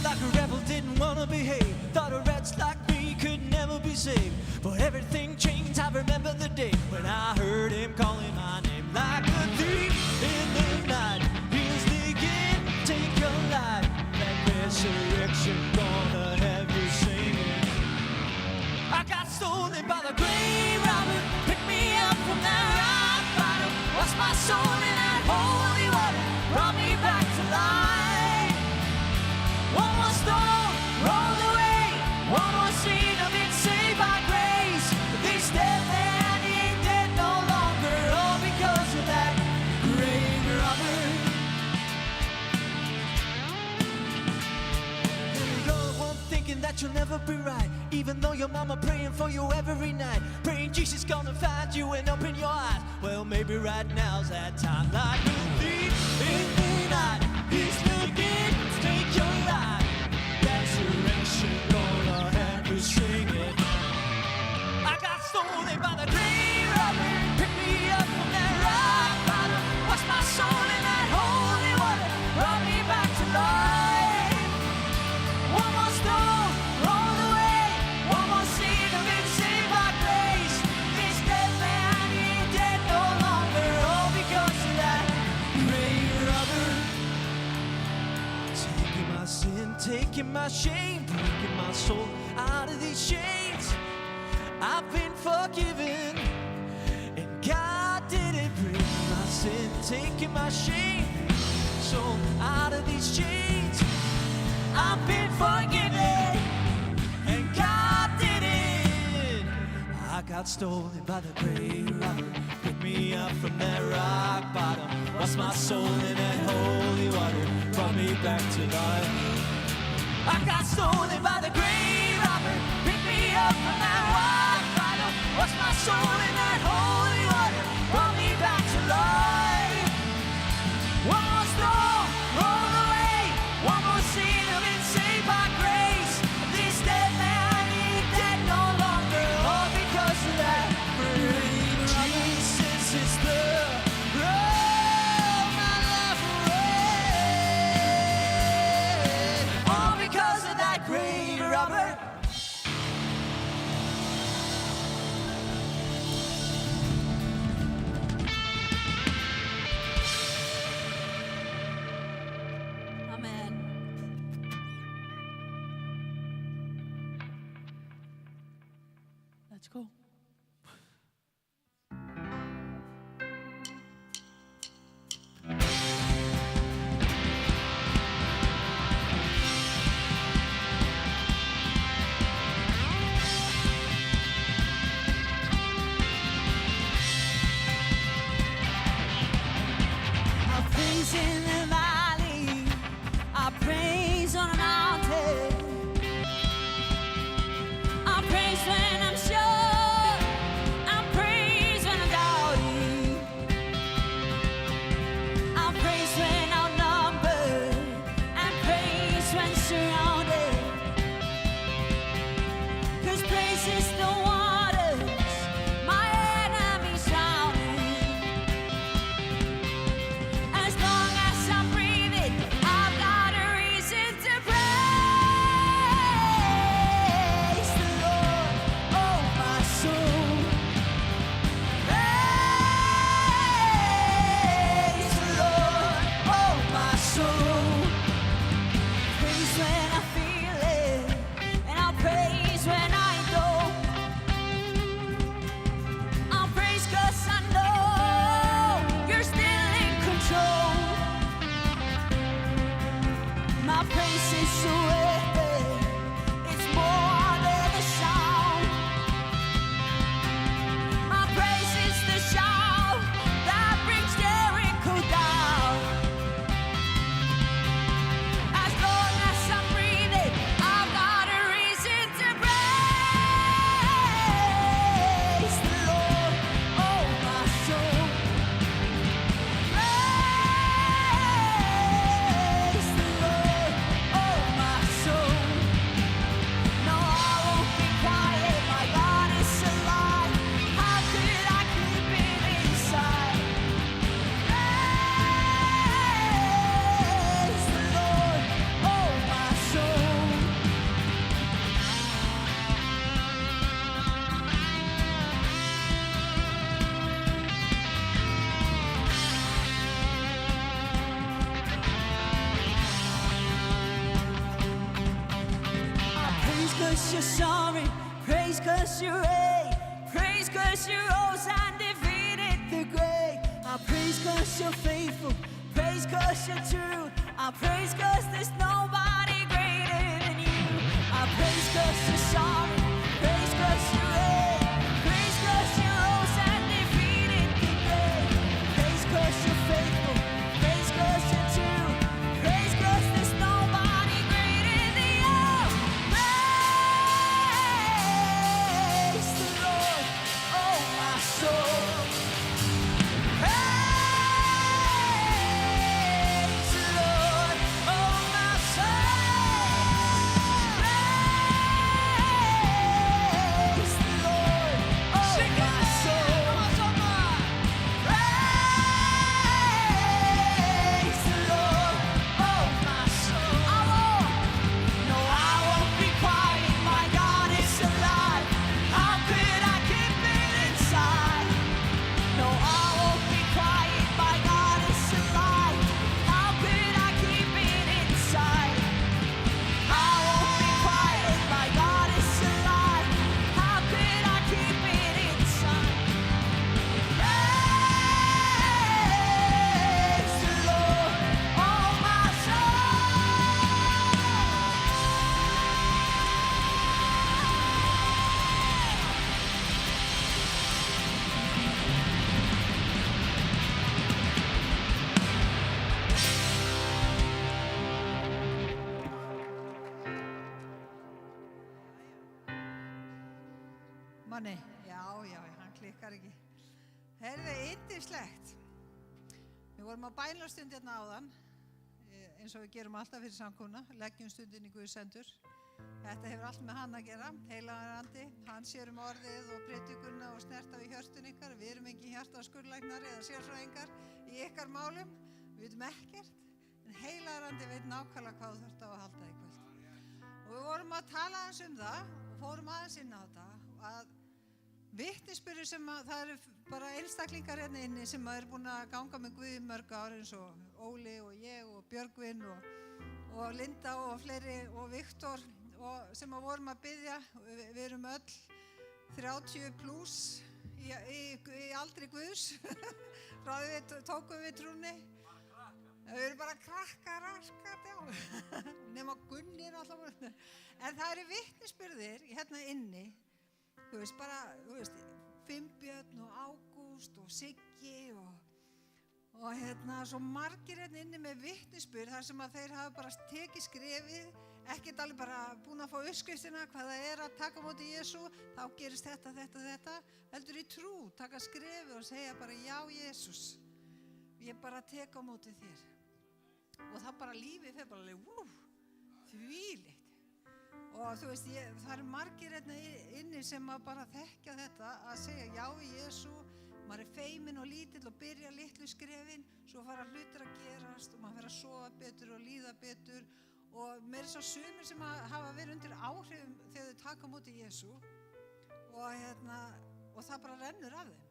like a rebel, didn't wanna behave. Thought a wretch like me could never be saved. But everything changed, I remember the day when I heard him calling my name. Like a thief in the night, he's sneaking, take your life. That resurrection gonna have you singing. I got stolen by the grave robber, picked me up from that rock bottom, washed my soul in that holy water, brought me back to life. One more stone rolled away, one more scene of it saved by grace. This dead man, he ain't dead no longer, all because of that grave robber. You're the one thinking that you'll never be right, even though your mama praying for you every night, praying Jesus gonna find you and open your eyes. Well, maybe right now's that time. Like a thief in the night, he's looking to take your life. Resurrection gonna have you singing. I got stolen by the grave robber, picked me up from that rock bottom, washed my soul in that holy water, brought me back to life. One more stone rolled away, one more scene of it saved by grace. This dead man, he ain't dead no longer, all because of that grave robber. Taking my sin, taking my shame, breaking my soul out of these chains. I've been forgiven, and God did it. Breaking my sin, taking my shame, soul out of these chains. I've been forgiven, and God did it. I got stolen by the grave robber, picked me up from that rock bottom, lost my soul in that holy water, brought me back to life. I got stolen by the grave robber, picked me up from that rock bottom, washed my soul in that holy water, brought me back to life. One more stone rolled away, one more scene of it saved by grace. This dead man, he ain't dead no longer, all because of that grave robber. Jesus is the road my life away, all because of that grave robber. Amen. Let's go. I praise in the valley, I praise on a mountain. I praise when I'm sure, I praise when I'm doubting. I praise when outnumbered, and praise when surrounded. 'Cause praise is the waters my enemies drowning. As long as I'm breathing, I've got a reason to praise the Lord, oh my soul. Praise the Lord, oh my soul. Praise when I feel it, and I'll praise when I don't. I'll praise 'cause I know you're still in control. My praise is a weapon, it's more than a sound. My praise is the shout that brings Jericho down. As long as I'm breathing, I've got a reason to praise the Lord, oh my soul. Praise the Lord, oh my 'cause you're sorry. Praise 'cause you reign. Praise 'cause you rose and defeated the grave. I praise 'cause you're faithful. Praise 'cause you're true. I praise 'cause there's nobody greater than you. I praise 'cause you're sorry. Praise 'cause you reign. Praise 'cause you rose and defeated the grave. Praise 'cause you're faithful. Praise 'cause you're true. Praise 'cause there's nobody greater than you. Praise the Lord, oh my soul. Praise the Lord, oh my soul. Praise the Lord, oh my soul. Praise the Lord, oh my soul. No, I won't be quiet. My God is alive. How could I keep it inside? No, I won't be quiet. My God is alive. How could I keep it inside? I won't be quiet. My God is alive. How could I keep it inside? Praise the Lord, oh my Manni, já, hann klikkar ekki. Heyrðu, yndislegt. Við vorum á bænastund hérna áðan, eins og við gerum alltaf fyrir samkomuna, leggjum stundin í Guðs hendur. Þetta hefur allt með hann að gera, heilagur andi, hann sér orðið og prédikunna og snerta við hjörtun ykkar. Við erum ekki hjartaskurðlæknar eða sérfræðingar í ykkar málum, við vitum ekkert, en heilagur andi veit nákvæmlega hvað þú þarft á að halda í kvöld. Og við vorum að tala aðeins það og fórum aðeins inn á þetta, að vitnisburður sem að það eru bara einstaklingar hérna inni sem eru búin að ganga með Guði mörg ár eins og Óli og ég og Björgvin og Linda og fleiri og Viktor og sem að vorum að biðja. Við erum öll 30 plus í aldri Guðs frá því við tókum við trúnni. Við erum bara krakkar raskat, já, nema Gunni alltaf. En það eru vitnisburðir hérna inni. Þú veist, Finnbjörn og Ágúst og Siggi og svo margir hérna inni með vitnisburð þar sem að þeir hafa bara tekið skrefið, ekkert alveg bara búin að fá uppskriftina hvað það er að taka á móti Jesú, þá gerist þetta, heldur í trú, taka skrefið og segja bara já Jesús, ég bara tek á móti þér. Og það bara lífið fer bara alveg, þvílíkt. Og þú veist, það eru margir hérna inni sem að bara þekkja þetta að segja já í Jesú, maður er feiminn og lítill og byrja litlu skrefin, svo fara hlutir að gerast og maður fer að sofa betur og líða betur og meira svo sumir sem hafa verið undir áhrifum þegar þau taka á móti Jesú og það bara rennur af þeim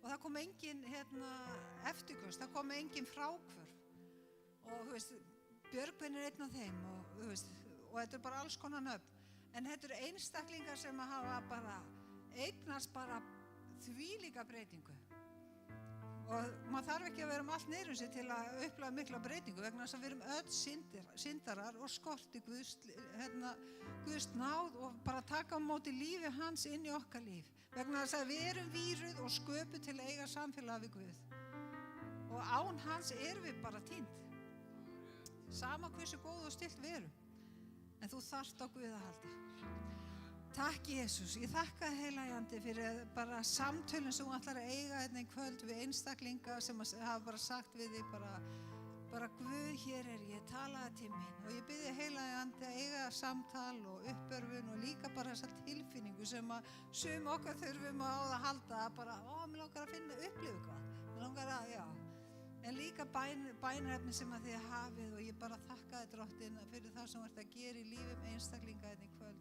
og það kom engin eftirköst, það kom engin fráhvörf og þú veist, Björgvin er einn af þeim og þú veist, og þetta er bara alls konar nöfn, en þetta eru einstaklingar sem hafa bara eignast bara þvílíka breytingu og maður þarf ekki að vera allt niður sig til að upplifa mikla breytingu vegna þess að við erum öll syndarar og skorti Guðs náð og bara taka á móti lífi hans inn í okkar líf vegna þess að við erum víruð og sköpuð til að eiga samfélag við Guð og án hans erum við bara týnd sama hversu góð og stillt við erum. En þú þarft á Guð að halda. Takk Jesús, ég þakka þér heilagi andi fyrir bara samtölum sem þú ætlar að eiga hérna í kvöld við einstaklinga sem hafa bara sagt við þig bara Guð, hér er ég, talaði til mín og ég bið þig heilagi andi að eiga samtal og uppörfun og líka bara þessa tilfinningu sem að sum okkar þurfum á það að halda að bara, mér langar að finna upplifu hvað, mér langar að, já. En líka bænarefni sem að þið hafið og ég bara þakka þér drottin fyrir það sem þú ert að gera í lífum einstaklinga hérna í kvöld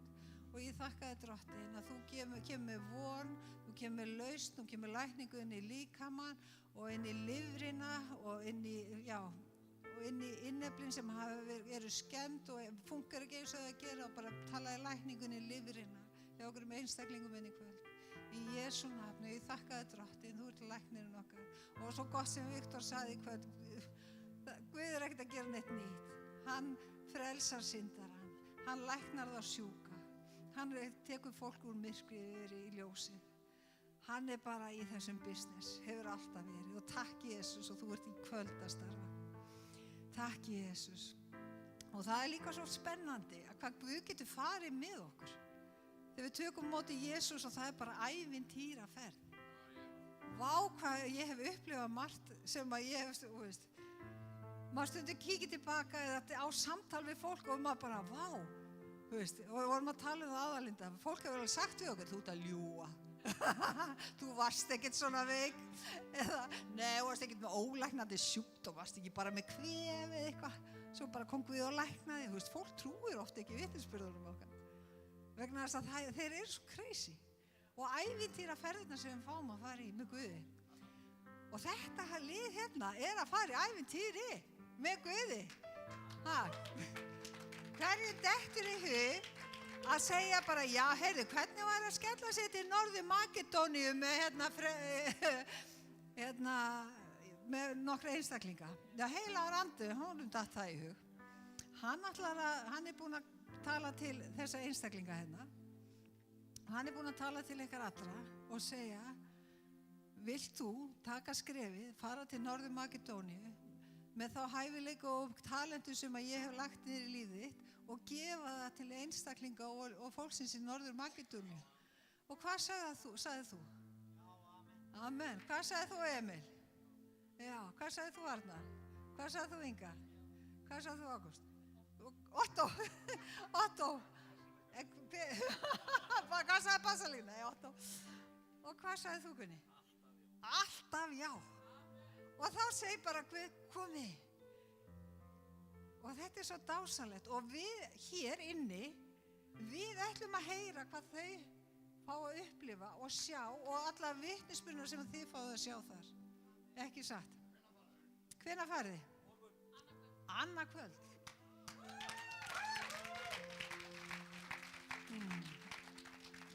og ég þakka þér drottin að þú kemur með von, þú kemur með lausn, þú kemur lækningu inn í líkamann og inn í lifrina og inn í, já, og inn í inneflin sem eru skemmt og funkar ekki eins og það gera og bara talaði lækningunni lifrina hjá okkur einstaklingum inn í kvöld. Í Jesú nafni, ég þakka þér Drottinn, þú ert læknirinn okkar. Og svo gott sem Viktor sagði í kvöld, Guð er ekkert að gera neitt nýtt. Hann frelsar syndarann, hann læknar þá sjúka, hann tekur fólk úr myrkri yfir í ljósi. Hann er bara í þessum business, hefur alltaf verið. Og takk Jesús og þú ert í kvöld að starfa. Takk Jesús. Og það er líka svo spennandi að hvað Guð getur farið með okkur. Þegar við tökum móti Jesús og það er bara ævintýraferð. Vá hvað ég hef upplifað margt sem að ég hef, þú veist, maður stundur kíkir tilbaka eða á samtal við fólk og maður bara, vá, þú veist, og við vorum að tala um það aðalinda, fólk hefur alveg sagt við okkur, þú ert að ljúga, þú varst ekkert svona veik, eða, nei, þú varst ekkert með ólæknandi sjúkdóm, varst ekki bara með kvef eða eitthvað, svo bara kom Guð og læknaði, þú veist, fólk trúir oft ekki vitnisburðunum okkar, vegna þess að þeir eru svo crazy, og ævintýraferðina sem við fáum að fara í með Guði. Og þetta lið hérna er að fara í ævintýri með Guði. Hverju dettur í hug að segja bara, já, heyrðu, hvernig var að skella sér til Norður Makedóníu með með nokkra einstaklinga? Já, heilagur andi, honum datt það í hug. Hann er búinn að tala til þessa einstaklinga hérna. Hann er búinn að tala til ykkar allra og segja, vilt þú taka skrefið, fara til Norður Makedóníu með þá hæfileika og talentu sem að ég hef lagt niður í lífið þitt og gefa það til einstaklinga og fólksins í Norður Makedóníu. Og hvað sagði þú? Amen. Hvað sagði þú, Emil? Já, hvað sagði þú, Arnar? Hvað sagði þú, Inga? Hvað sagði þú, Ágúst? Otto. Hvað sagði Passalína? Otto. Og hvað sagði þú, Gunni? Alltaf já. Og þá segir bara Guð, komi. Og þetta er svo dásalegt. Og við hér inni, við ætlum að heyra hvað þau fá að upplifa og sjá og alla vitnisbyrjunum sem þið fáðu að sjá þar. Ekki satt? Hvenær farið þið? Annað kvöld.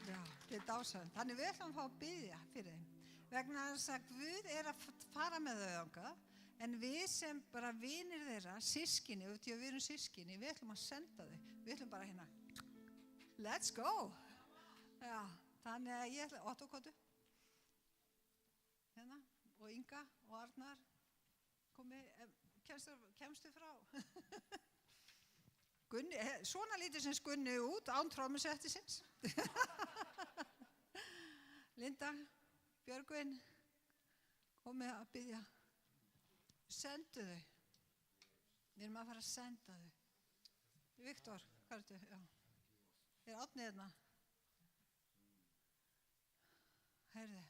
Já, þetta er dásalegt. Þannig við ætlum að fá að biðja fyrir þeim. Vegna þess að Guð er að fara með þau þangað, en við sem bara vinir þeirra, systkini, við erum systkini, við ætlum að senda þau. Við ætlum bara hérna, let's go. Já, þannig að ég ætla, Otto, kottu. Hérna, og Inga og Arnar, kemstu frá. Gunni, svona lítið sem Gunni út, án trommusettisins. Linda. Björgvin, komið að biðja. Sendu þau. Við erum að fara að senda þau. Viktor, hvað ertu? Já. Er Árni hérna? Heyrðu,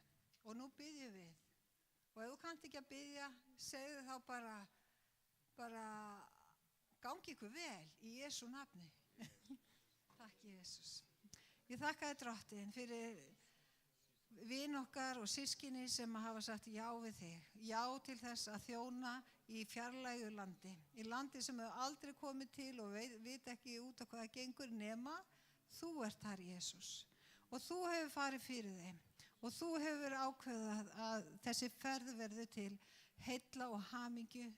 og nú biðjum við. Og ef þú kannt ekki að biðja, segðu þá bara gangi ykkur vel í Jesú nafni. Takk Jesús. Ég þakka þér Drottinn fyrir vin okkar og systkini sem hafa sagt já við þig, já til þess að þjóna í fjarlægu landi, í landi sem hefur aldrei komið til og veit ekki út á hvað það gengur nema þú ert þar Jesús og þú hefur farið fyrir þeim og þú hefur ákveðað að þessi ferð verði til heilla og hamingju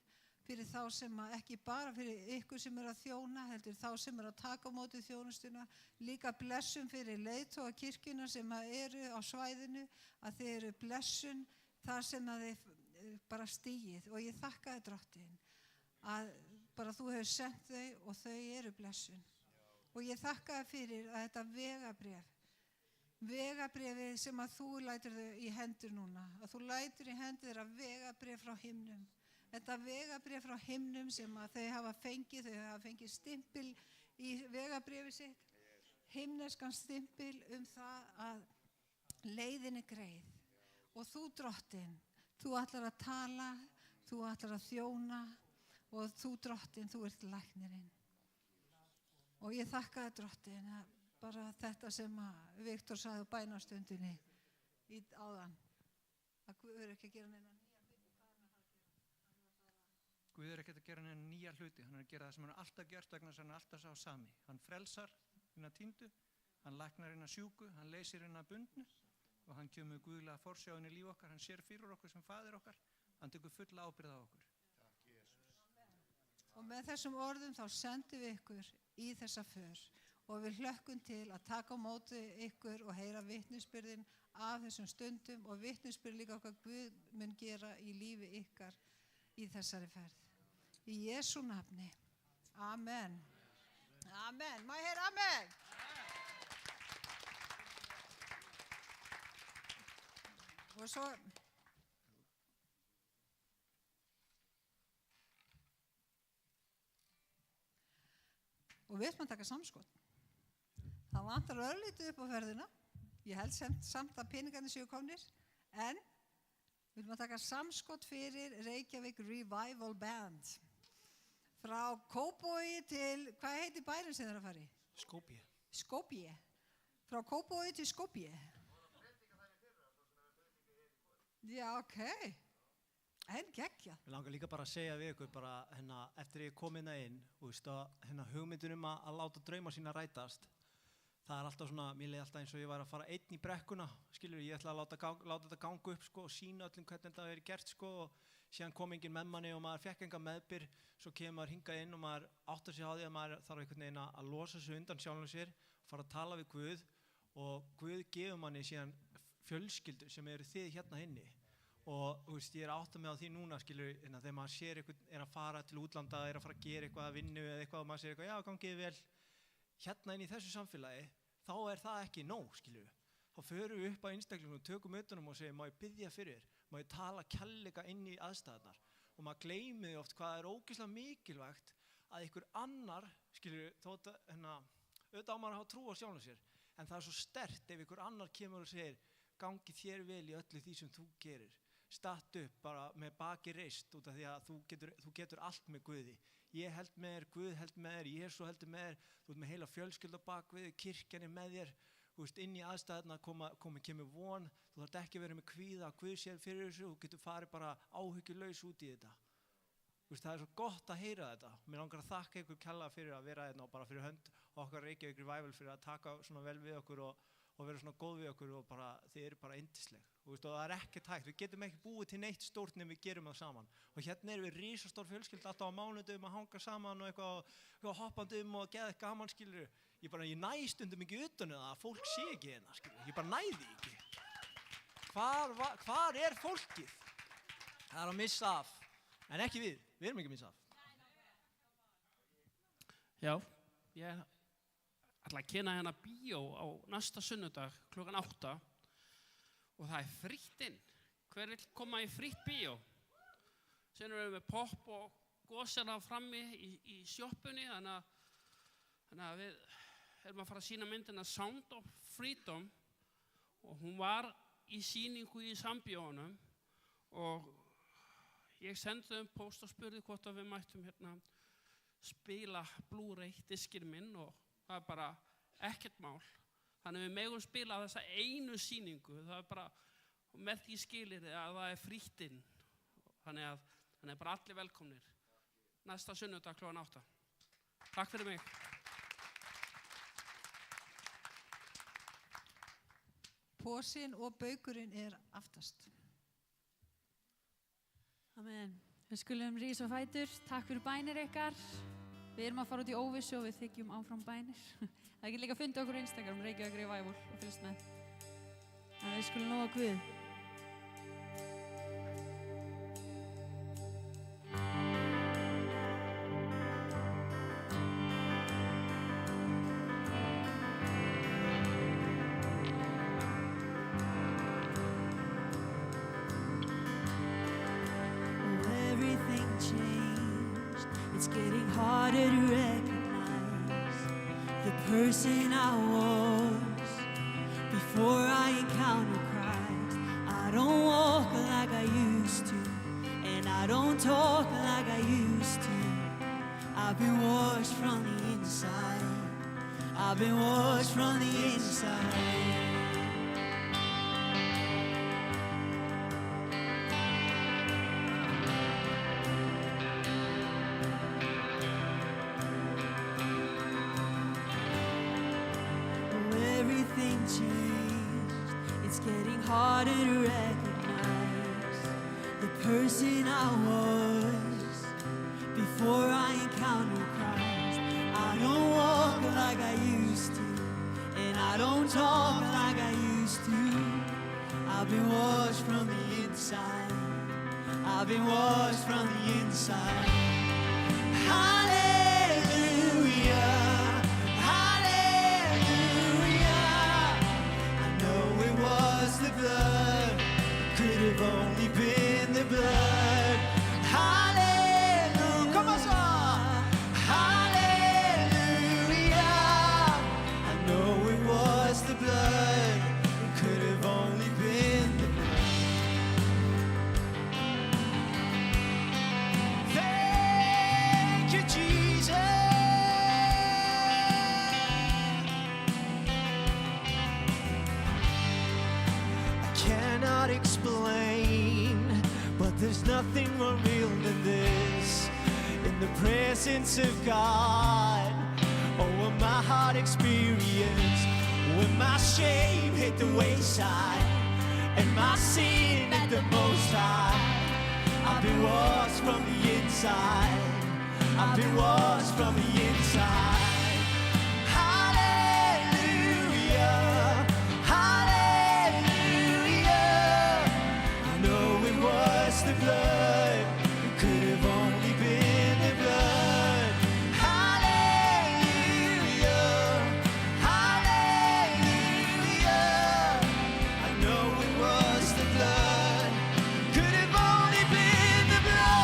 fyrir þá sem ekki bara fyrir ykkur sem að þjóna, heldur þá sem að taka á móti þjónustuna, líka blessun fyrir leiðtoga kirkjuna sem eru á svæðinu, að þið eru blessun þar sem að þið bara stigið og ég þakka þér Drottinn að bara þú hefur sendt þau og þau eru blessun og ég þakka þér fyrir að þetta vegabréfið sem að þú lætur þau í hendur núna, að þú lætur í hendur þeirra vegabréf frá himnum. Þetta vegabréf frá himnum sem að þau hafa fengið stimpil í vegabréfið sitt, himneskan stimpil það að leiðin er greið. Og þú Drottinn, þú ætlar að tala, þú ætlar að þjóna og þú Drottinn, þú ert læknirinn. Og ég þakka þér Drottinn að bara þetta sem að Viktor sagði á bænastundinni áðan, að Guð er ekki að gera neina. Guð ekkert að gera neina nýja hluti, hann að gera það sem hann alltaf gert vegna þess að hann alltaf sá sami. Hann frelsar hina týndu, hann læknar hina sjúku, hann leysir hina bundnu og hann kemur guðlega forsjá inn í líf okkar, hann sér fyrir okkur sem faðir okkar, hann tekur fulla ábyrgð á okkur. Og með þessum orðum þá sendum við ykkur í þessa för og við hlökkum til að taka á móti ykkur og heyra vitnisbyrðin af þessum stundum og vitnisbyrð líka hvað Guð mun gera í lífi ykkar í þessari ferð. Í Jesú nafni. Amen. Amen. Má ég heyra amen? Og svo og við ætlum að taka samskot. Það vantar örlítið upp á ferðina. Ég held samt að peningarnir séu komnir, en við ætlum að taka samskot fyrir Reykjavík Revival Band. Frá Kópavogi til, hvað heitir bærin sem þeir eru að fara í? Skopje. Skopje. Frá Kópavogi til Skopje. Já, ok. En geggjað. Við langar líka bara að segja við ykkur bara eftir ég kom inn, hugmyndin að láta drauma sína rætast. Það alltaf svona, mér leið alltaf eins og ég var að fara einn í brekkuna, skilur, ég ætla að láta þetta ganga upp og sína öllum hvernig þetta verið gert og síðan kom enginn með manni og maður fékk enga meðbyr, svo kemur maður hingað inn og maður áttar sig á því að maður þarf einhvern veginn að losa sig undan sjálfum sér, fara að tala við Guð og Guð gefur manni síðan fjölskyldu sem eru þið hérna inni. Og ég er að átta mig á því núna, skilur, þegar maður sér einhvern að fara til útlanda, að fara að gera eitthvað að vinnu eða eitthvað og maður sér eitthvað, já, gangið vel. Hérna inn í þessu samfélagi, þá er það ekki nóg, skilur. Þá förum við upp á einstaklingunum, tökum utanum og segjum, má ég biðja fyrir, má ég tala kærleika inn í aðstæðurnar. Og maður gleymir því oft hvað er ógeðslega mikilvægt að einhver annar, skilur, auðvitað á maður að hafa trú á sjálfum sér, en það er svo sterkt ef einhver annar kemur og segir, gangi þér vel í öllu því sem þú gerir. Statt upp bara með baki reist út af því að þú getur allt með Guði. Ég held með þér, Guð held með þér, Jesú heldur með þér, þú ert með heila fjölskyldu bak við, kirkjan er með þér, inn í aðstæðuna kemur von, þú þarft ekki að vera með kvíða, Guð sér fyrir þessu, þú getur farið bara áhyggjulaus út í þetta. Það er svo gott að heyra þetta. Mér langar að þakka ykkur kærlega fyrir að vera hérna og bara fyrir hönd okkar Reykjavík Revival fyrir að taka svona vel við okkur og vera svona góð við okkur og bara, þið eru bara yndisleg. Og það er ekkert hægt, við getum ekki búið til neitt stórt nema við gerum það saman. Og hérna erum við risastór fjölskylda alltaf á mánudum að hanga saman og eitthvað hoppandi og geða gaman, skilur. Ég næ stundum ekki utan það að fólk sé ekki hérna, skilur. Ég bara næði ekki. Hvar er fólkið? Það er að missa af. En ekki við erum ekki að missa af. Já, ég ætla að kynna hérna bíó á næsta sunnudag klukkan 8 og það er frítt inn. Hver vill koma í frítt bíó? Síðan erum við með popp og gósina frammi í sjoppunni, þannig að við erum að fara að sýna myndina Sound of Freedom og hún var í sýningu í Sambíónum og ég sendi þeim post og spurði hvort að við mættum hérna spila Blu-ray diskinn minn og það er bara ekkert mál. Þannig við megum spila þessa einu sýningu, það er bara með því skilyrði að það er frítt inn. Þannig að bara allir velkomnir. Næsta sunnudag klukkan 8. Takk fyrir mig. Pósinn og baukurinn er aftast. Amen. Við skulum rísa á fætur. Takk fyrir bænir ykkar. Við erum að fara út í óvissu og við þykjum áfram bænir. Það getur líka að funda okkur á Instagram, Reykjavík Revival og fylgst með. En við skulum lofa Guð. Everything changed. It's getting harder to recognize the person I was before I encountered Christ. I don't walk like I used to, and I don't talk like I used to. I've been washed from the inside. I've been washed from the inside. changed. It's getting harder to recognize the person I was before I encountered Christ. I don't walk like I used to, and I don't talk like I used to. I've been washed from the inside. I've been washed from the inside. Hallelujah, hallelujah. I know it was the blood, could have only been the blood. Hallelujah, come on, son. Hallelujah. I know it was the blood, it could have only been the blood. Thank you, Jesus. I cannot explain, but there's nothing more real than this. In the presence of God, oh, what my heart experienced when my shame hit the wayside and my sin at the most high. I've been washed from the inside. I've been washed from the inside. Hallelujah, hallelujah. I know it was the blood, it could have only been the blood. Hallelujah, hallelujah. I know it was the blood, could have only been the blood.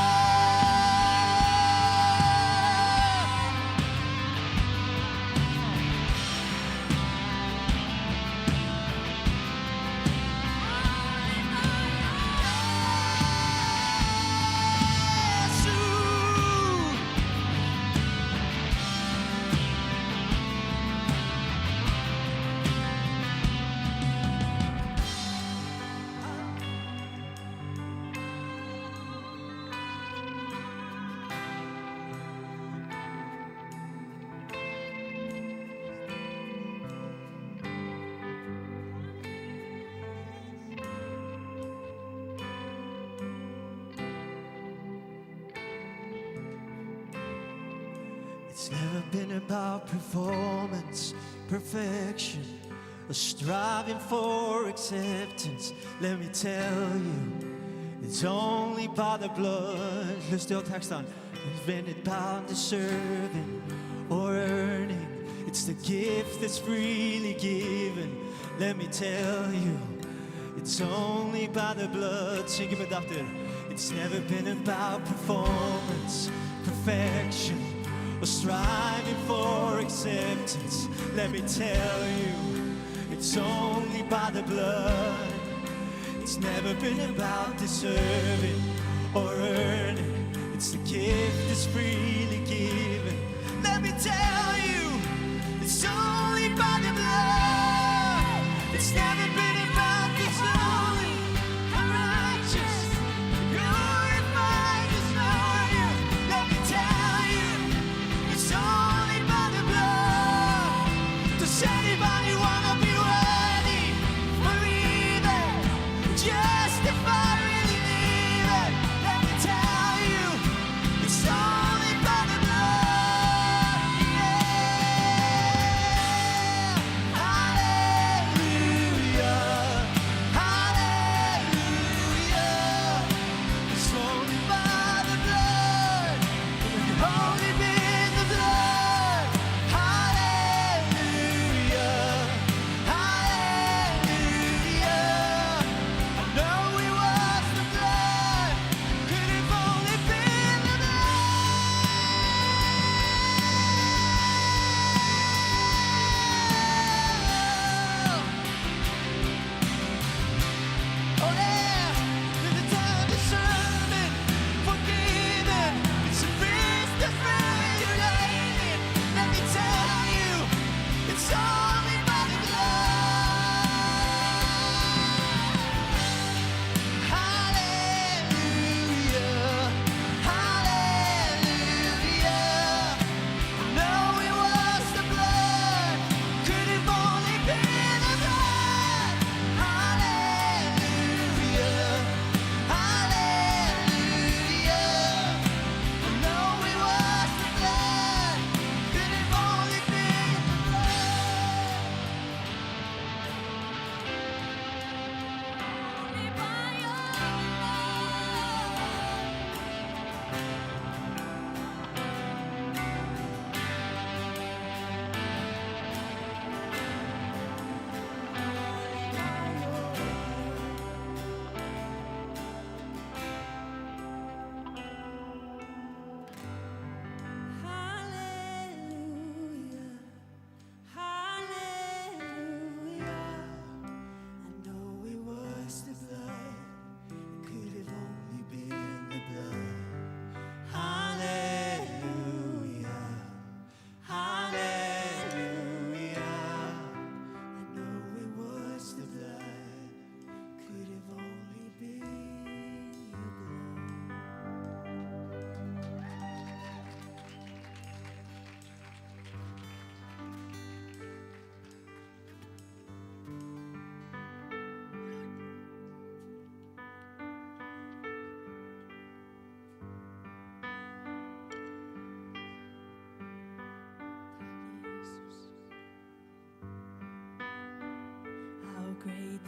It's never been about performance, perfection, or striving for acceptance. Let me tell you, it's only by the blood. Hlustið á textan. It's been about deserving or earning. It's the gift that's freely given. Let me tell you, it's only by the blood. Syngjum þetta aftur. It's never been about performance, perfection, or striving for acceptance. Let me tell you, it's only by the blood. It's never been about deserving or earning. It's the gift that's freely given. Let me tell you, it's only by the blood. It's never been about this only. I'm righteous, glorified as glorious. Let me tell you, it's only by the blood. Does anybody wanna be worthy or even justified, really live it? Let me tell you, it's only by the blood. Yeah.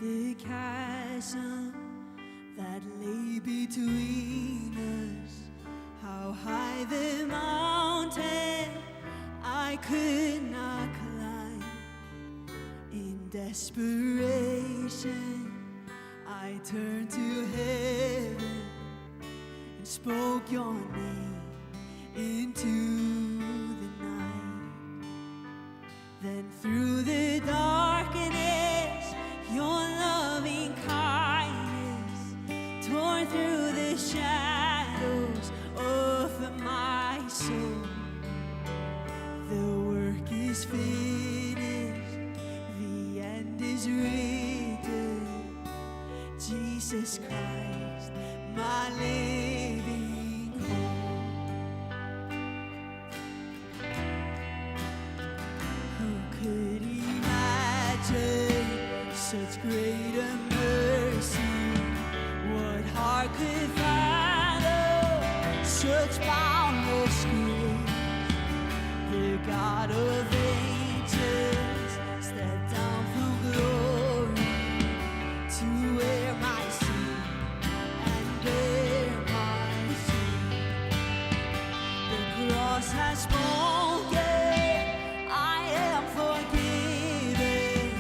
the chasm that lay between us. How high the mountain I could not climb. In desperation, I turned to heaven and spoke your name into the night. Then through the darkness, your loving kindness tore through the shadows of my soul. The work is finished, the end is written. Jesus Christ, my living hope. Who could imagine such great a mercy? What heart could fathom such boundless grace? The God of ages stepped down from glory to wear my sin and bear my shame. The cross has spoken, I am forgiven.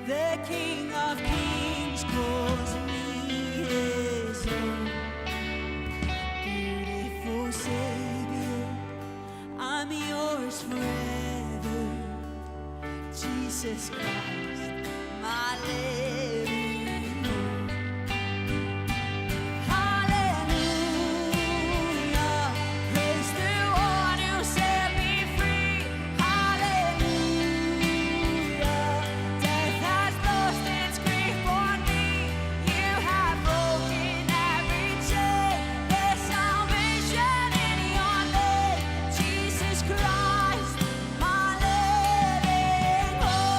The King of Kings calls me his own. Beautiful Savior, I'm yours forever. Jesus Christ, my living hope. Hallelujah, praise the one who set me free. Hallelujah, death has lost its grip on me. You have broken every chain. There's salvation in your name, Jesus Christ, my living hope.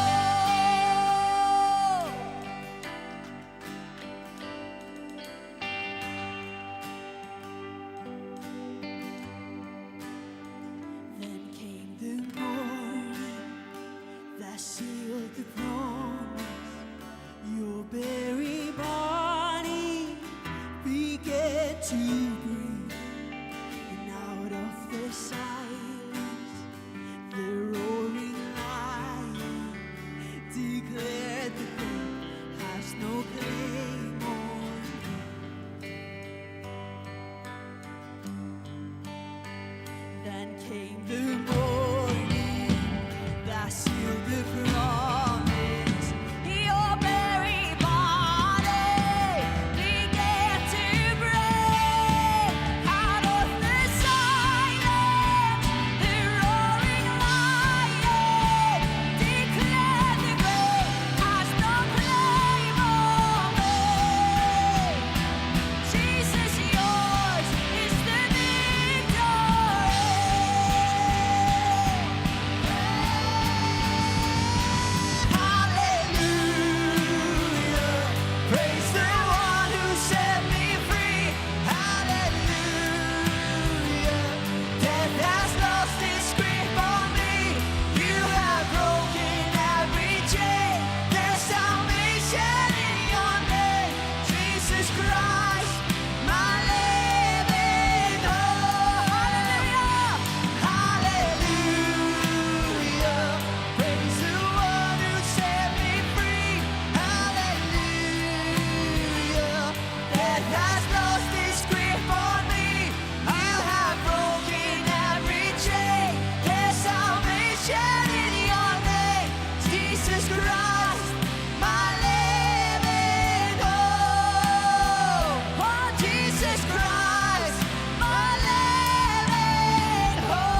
Then came the morning that sealed the promise. Your very body began to breathe, and out of the silence, the roaring lion declared the grave has no claim on me. Then came the morning that sealed the promise. Your very body began to break. Out of the silence, the roaring lion declared the grave has no claim on me. Jesus, yours is the Hallelujah, praise the one who set me free. Hallelujah, death has lost its grip on me. You have broken every chain. There's salvation in your name, Jesus Christ, my living hope. Hallelujah, praise the one who set me free. Hallelujah, death has lost its grip on me. You have broken every chain. There's salvation in your name, Jesus Christ, my living hope. Oh, Jesus Christ, my living hope.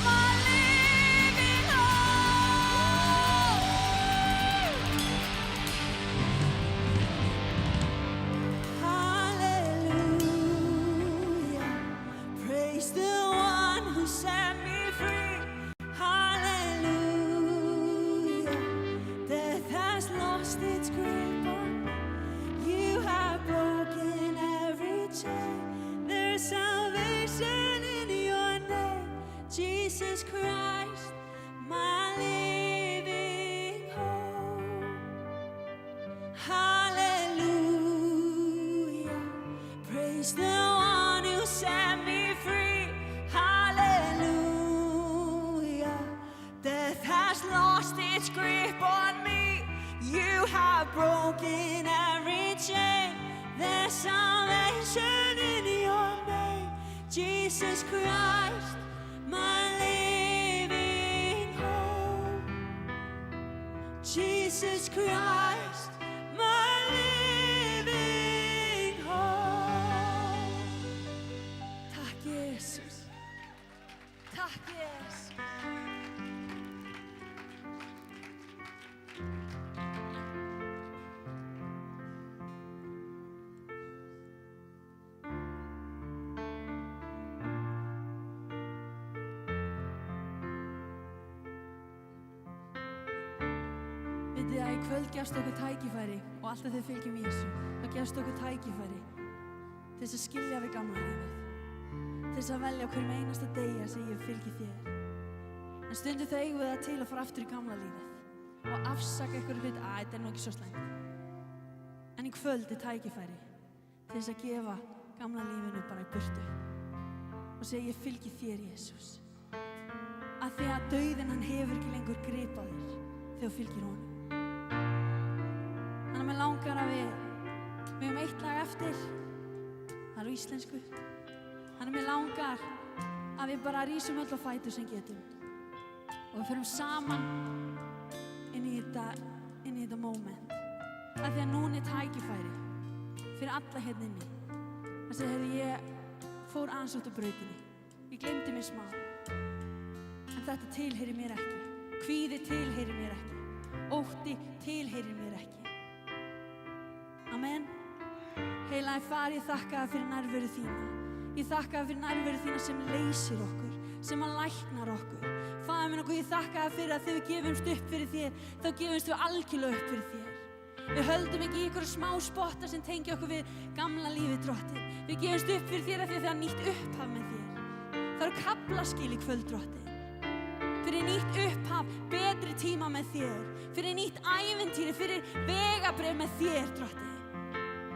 My living Hallelujah, praise the one who set me free. Hallelujah, death has lost its grip on me. You have broken every chain. There's salvation in your name, Jesus Christ, He's the one who set me free. Hallelujah. Death has lost its grip on me. You have broken every chain. There's salvation in your name. Jesus Christ, my living hope. Jesus Christ, my living hope. Takk Jesus. Takk Jesus. Vitið að í kvöld gefst okkur tækifæri og alltaf þegar fylgjum Jesú, þá gefst okkur tækifæri til þess að skilja við gamla lífið, til þess að velja hverjum einasta degi að segja fylgi þér. En stundum þá eigum við það til að fara aftur í gamla lífið og afsaka einhverju hlut, þetta er nú ekki svo slæmt. En í kvöld er tækifæri til þess að gefa gamla lífinu bara í burtu og segja ég fylgi þér Jesús. Af því að dauðinn hann hefur ekki lengur grip á þér þegar þú fylgir honum. Þannig að mér langar að við höfum eitt lag eftir, það er á íslensku. Þannig að mér langar að við bara rísum öll á fætur sem getum og við förum saman inn í þetta moment. Af því að núna er tækifæri fyrir alla hérna inni. Það segir, heyrðu, ég fór aðeins út á brautinni, ég glemdi mér smá, en þetta tilheyrir mér ekki. Kvíði tilheyrir mér ekki. Ótti tilheyrir mér ekki. Amen. Heilagi Faðir, ég þakka þér fyrir nærveru þína. Ég þakka þér fyrir nærveru þína sem leysir okkur, sem að læknar okkur. Faðir minn, ég þakka þér fyrir að þegar við gefumst upp fyrir þér, þá gefumst við algjörlega upp fyrir þér. Við höldum ekki í ykkur smá spotta sem tengja okkur við gamla lífið, Drottinn. Við gefumst upp fyrir þér af því að það er nýtt upphaf með þér. Það eru kaflaskil í kvöld, Drottinn. Fyrir nýtt upphaf, betri tíma með þér. Fyrir nýtt ævintýri, fyrir vegabrif með þér, Drottinn.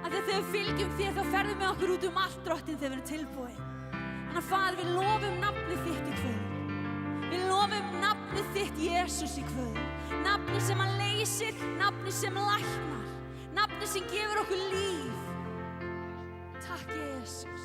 Af því að þegar við fylgjum þér, þá ferðum við okkur út allt, Drottinn, þegar við erum tilbúin. Þannig að Faðir, við lofum nafnið þitt í kvöld. Við lofum nafnið þitt, Jesús, í kvöld. Nafnið sem hann leysir, nafnið sem læknar, nafnið sem gefur okkur líf. Takk, Jesús.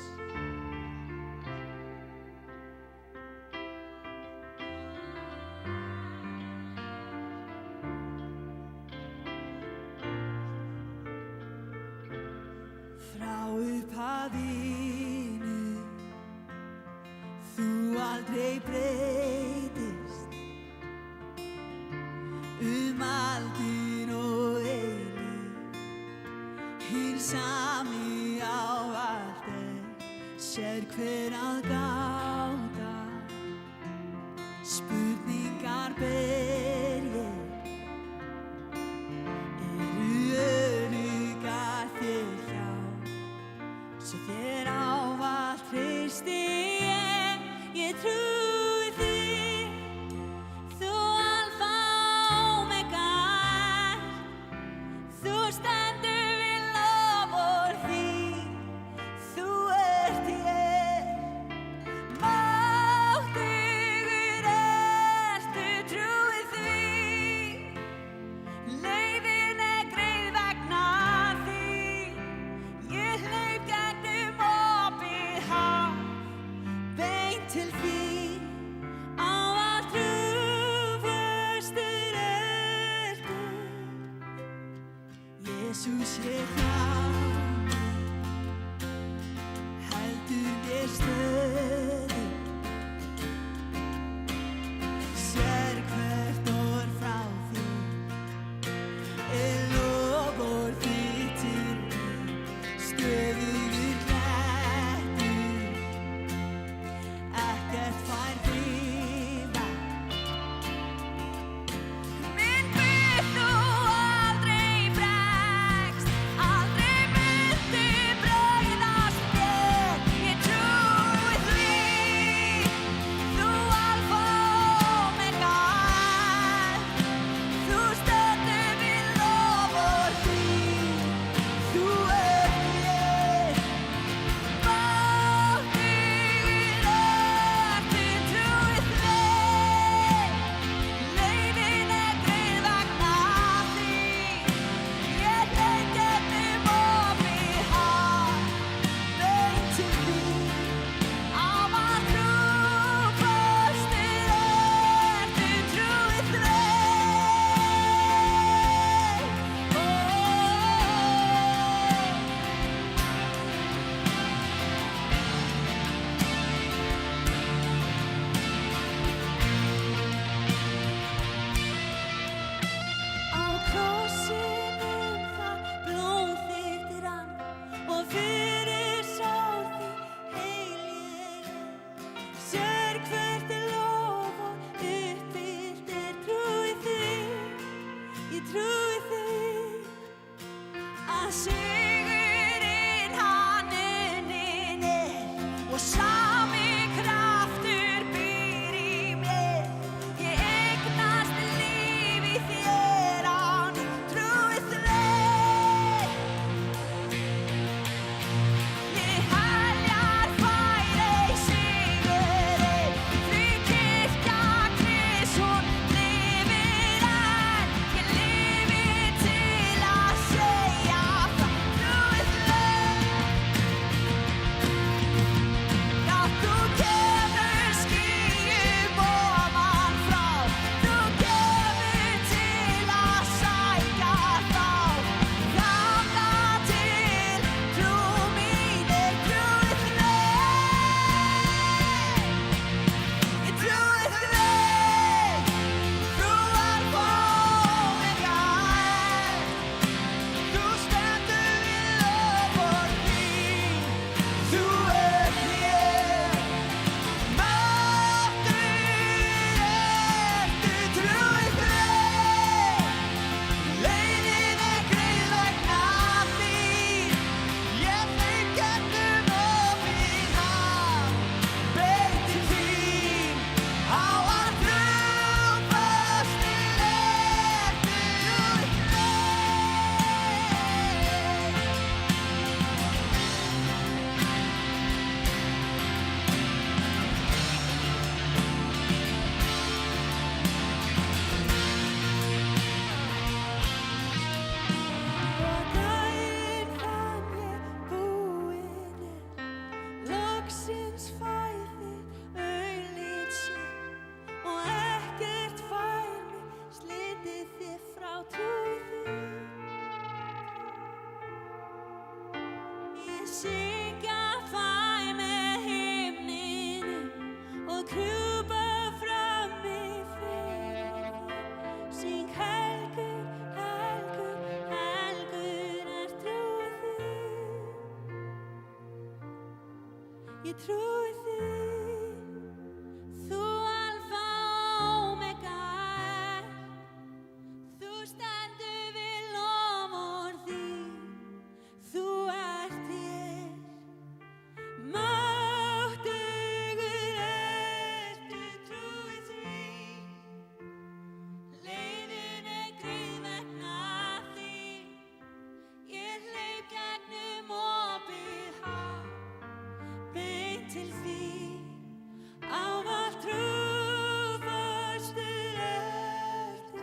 Frá upphafinu, þú aldrei breytist, aldir og eilíf, hinn sami ávallt sér hver að gáta, spurningar ber ég, öruggar þér hjá, svo þér ávallt treysti ég trúi þér, þú alfa og omega, þú stendur við loforð þín, þú ert hér, máttugur ertu, trúi því, leiðin greið vegna þín, ég hleyp gegnum opið haf, beint til þín, ávallt trúfastur ertu, Jesús ég hjá mig, heldur mér stöðu, sér hvert orð frá þér, loforð þitt til mér, stöðugur klettur, ekkert fær friða. Minn Guð, þú aldrei bregst, aldrei Ég trúi því, þú alfa og omega ert. Þú stendur við loforð þín, þú ert hér. Máttugur ertu, trúi því. Leiðin greið vegna þín. Ég hleyp gegnum opið haf, beint til þín. Ávallt trúfastur ertu.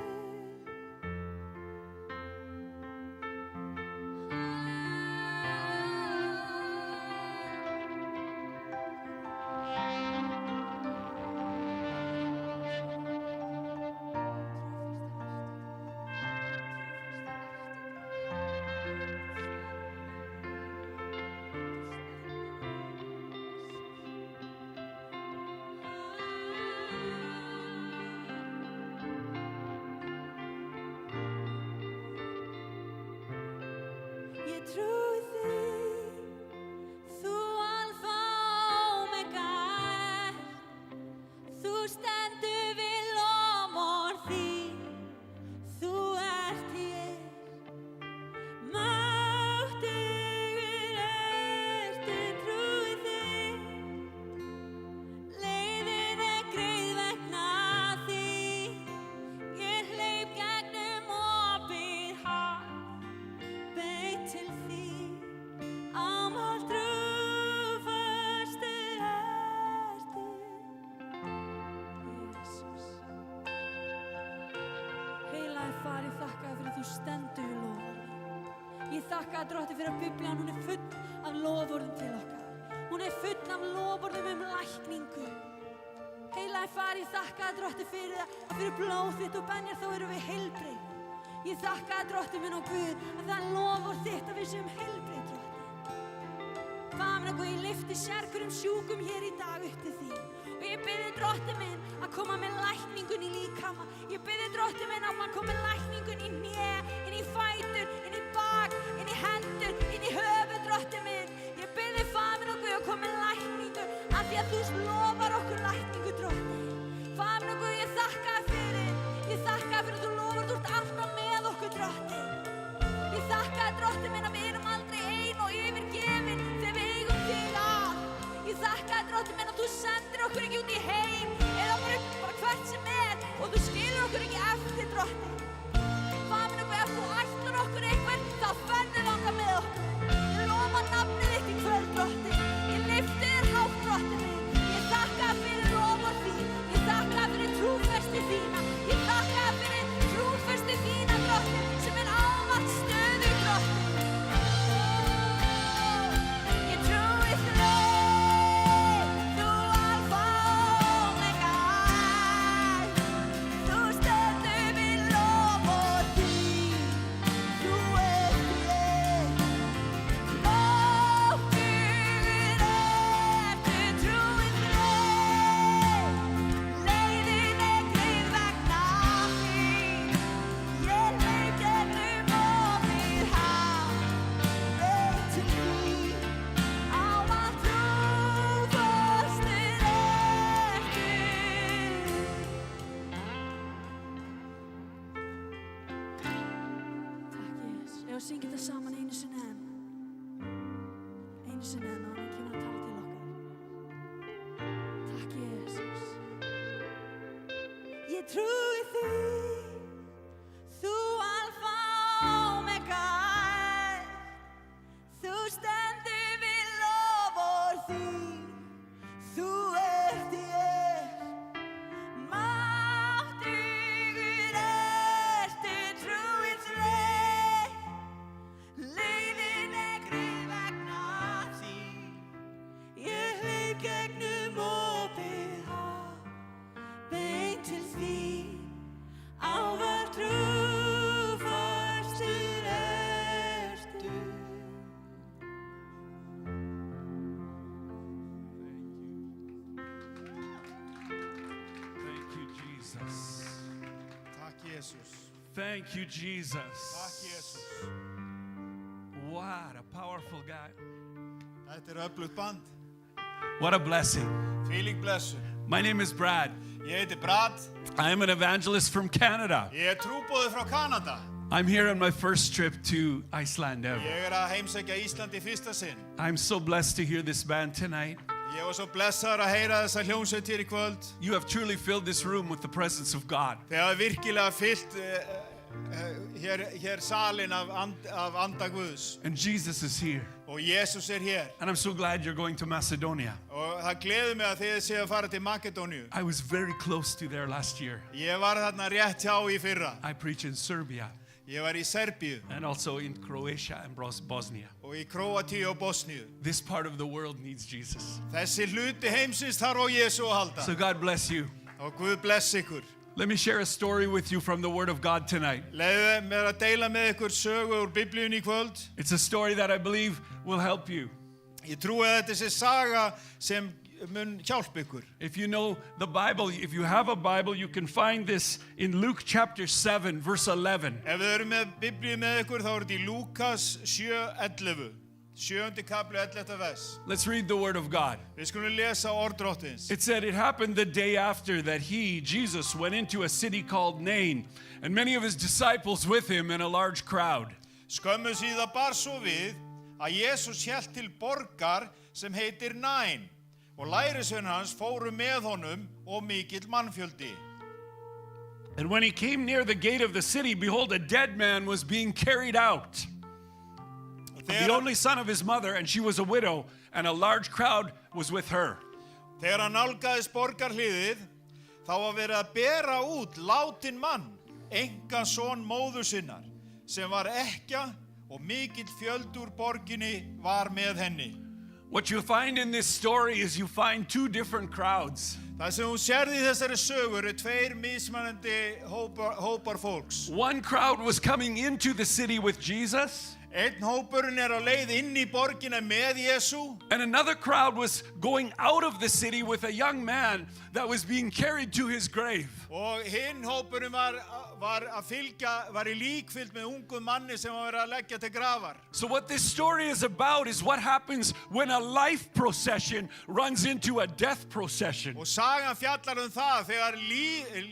Ég trúi því, þú alfa og omega ert. Þú stendur við loforð þín, þú ert hér. Máttugur ertu, trúi því. Leiðin greið vegna þín. Ég hleyp gegnum opið haf, beint til þín. Ávallt trúfastur ertu. Jesús. Heilaði Far, ég þakka þér fyrir að þú stendur við loforðin. Ég þakka þér, Drottinn, fyrir að Biblían, hún full af loforðum til okkar. Hún full af loforðum lækningu. Heilaði Far, ég þakka þér, Drottinn, fyrir að fyrir blóð þitt og benjar þá erum við heilbrigð. Ég þakka þér, Drottinn minn og Guð, að það loforð þitt að við séum heilbrigð, Drottinn. Faðir minn og Guð, ég lyfti sérhverjum sjúkum hér í dag upp til þín. Og ég bið þig, Drottinn minn, að koma með lækningun í líkama. Ég bið þig, Drottinn minn, að koma með lækningun í hné, inn í fætur, inn í bak, inn í hendur, inn í höfuð, Drottinn minn. Ég bið þig, Faðir minn og Guð, að koma með lækningu, af því að þú lofar okkur lækningu, Drottinn. Faðir minn og Guð, ég þakka þér fyrir. Ég þakka þér fyrir að þú lofar, þú ert alltaf með okkur, Drottinn. Ég þakka þér, Drottinn minn, að við erum aldrei ein og yfirgefin þegar við eigum þig að. Ég þakka þér, Drottinn minn, að þú sendir okkur ekki út í heim eða bara hvert sem og þú skilur okkur ekki eftir, Drottinn. Faðir minn og Guð, ef þú ætlar okkur eitthvað, þá ferðu þangað með okkur. Ég lofa nafnið þitt í kvöld, Drottinn. Ég lyfti þér hátt, Drottinn minn. Ég þakka þér fyrir loforð þín. Ég þakka þér fyrir trúfesti þína. Ég þakka þér fyrir trúfesti þína, Drottinn, sem ávallt stöðug, Drottinn. Ég trúi þér, þú alfa og omega. Þú stendur við loforð þín. Þú ert hér. Máttugur ertu, trúi þér. Leiðin greið vegna þín. Ég hleyp gegnum opið haf, beint til þín. Ávallt trúfastur ertu. Takk, Jesus. Ef við syngjum þetta saman einu sinni enn. Einu sinni enn, og hann kemur að tala til okkar. Takk, Jesus. Ég trúi því, þú alfa og omega ert. Þú stendur við loforð þín. Þú ert hér. Máttugur ertu, trúi þér. Leiðin greið vegna þín. Ég hleyp gegnum opið haf, beint til þín. Ávallt trúfastur ertu. Thank you, Jesus. Takk Jesus. Thank you, Jesus. Takk Jesus. What a powerful God. Þetta öflugt band. What a blessing. Fíling blessun. My name is Brad. Ég heiti Brad. I am an evangelist from Canada. Ég trúbóði frá Kanada. I'm here on my first trip to Iceland ever. Ég að heimsækja Ísland í fyrsta sinn. I'm so blessed to hear this band tonight. Ég var svo blessaður að heyra þessa hljómsveit hér í kvöld. You have truly filled this room with the presence of God. Þið hafa virkilega fyllt hér salin af anda Guðs. And Jesus is here. Og Jesus hér. And I'm so glad you're going to Macedonia. Og það gleður mig að þið séu að fara til Makedóníu. I was very close to there last year. Ég var þarna rétt hjá í fyrra. I preach in Serbia Ég var í Serbíu and also in Croatia and Bosnia. og í Króatíu og Bosníu. This part of the world needs Jesus. Þessi hluti heimsins þarf á Jesú að halda. So God bless you. Og Guð bless ykkur. Let me share a story with you from the Word of God tonight. Leiðu mér að deila með ykkur sögu úr Biblíunni í kvöld. It's a story that I believe will help you. Ég trúi að þetta sé saga sem mun hjálpa ykkur. If you know the Bible, if you have a Bible, you can find this in Luke chapter 7, verse 11. Ef við erum með Biblíu með ykkur þá er þetta í Lúkas 7:11. 7. kapli 11. vers. Let's read the Word of God. Við skulum lesa orð Drottins. It said, it happened the day after that he, Jesus, went into a city called Nain, and many of his disciples with him and a large crowd. Skömmu síðar bar svo við að Jesús hélt til borgar sem heitir Nain og lærisveinar hans fóru með honum og mikill mannfjöldi. And when he came near the gate of the city, behold, a dead man was being carried out, the only son of his mother, and she was a widow, and a large crowd was with her. Þegar hann nálgaðist borgarhliðið, þá var verið að bera út látinn mann, einkason móður sinnar, sem var ekkja og mikill fjöldi úr borginni var með henni. What you find in this story is you find two different crowds. Það sem hún sérði í þessari sögu eru tveir mismunandi hópar fólks. One crowd was coming into the city with Jesus, Einn hópurinn á leið inn í borgina með Jesú. and another crowd was going out of the city with a young man that was being carried to his grave. Og hinn hópurinn var í líkfylgd með ungum manni sem var að leggja til grafar. So what this story is about is what happens when a life procession runs into a death procession. Og sagan fjallar það þegar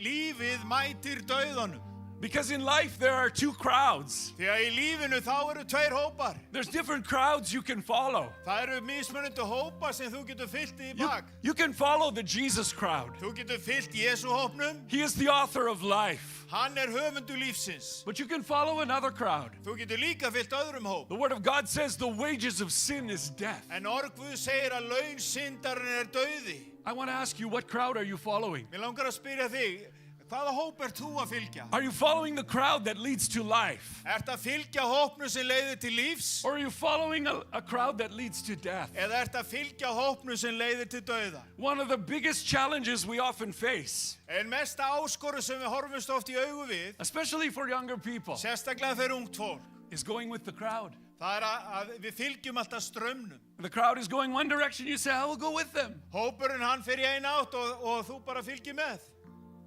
lífið mætir dauðanum. Because in life there are two crowds. Þegar í lífinu þá eru tveir hópar. There's different crowds you can follow. Það eru mismunandi hópar sem þú getur fylgt í You, bak. you can follow the Jesus crowd. Þú getur fylgt Jesú hópnum. He is the author of life. Hann höfundur lífsins. But you can follow another crowd. Þú getur líka fylgt öðrum hóp. The Word of God says the wages of sin is death. En orð Guðs segir að laun syndarinn dauði. I want to ask you, what crowd are you following? Mér langar að spyrja þig, hvaða hóp þú að fylgja? Are you following the crowd that leads to life? Ertu að fylgja hópnum sem leiðir til lífs? Or are you following a crowd that leads to death? Eða ertu að fylgja hópnum sem leiðir til dauða? One of the biggest challenges we often face, En mesta áskorun sem við horfumst oft í augu við, especially for younger people, sérstaklega fyrir ungt fólk, is going with the crowd. það að við fylgjum alltaf strömmnum. The crowd is going one direction, you say, I will go with them. Hópurinn hann fer í eina átt og þú bara fylgir með.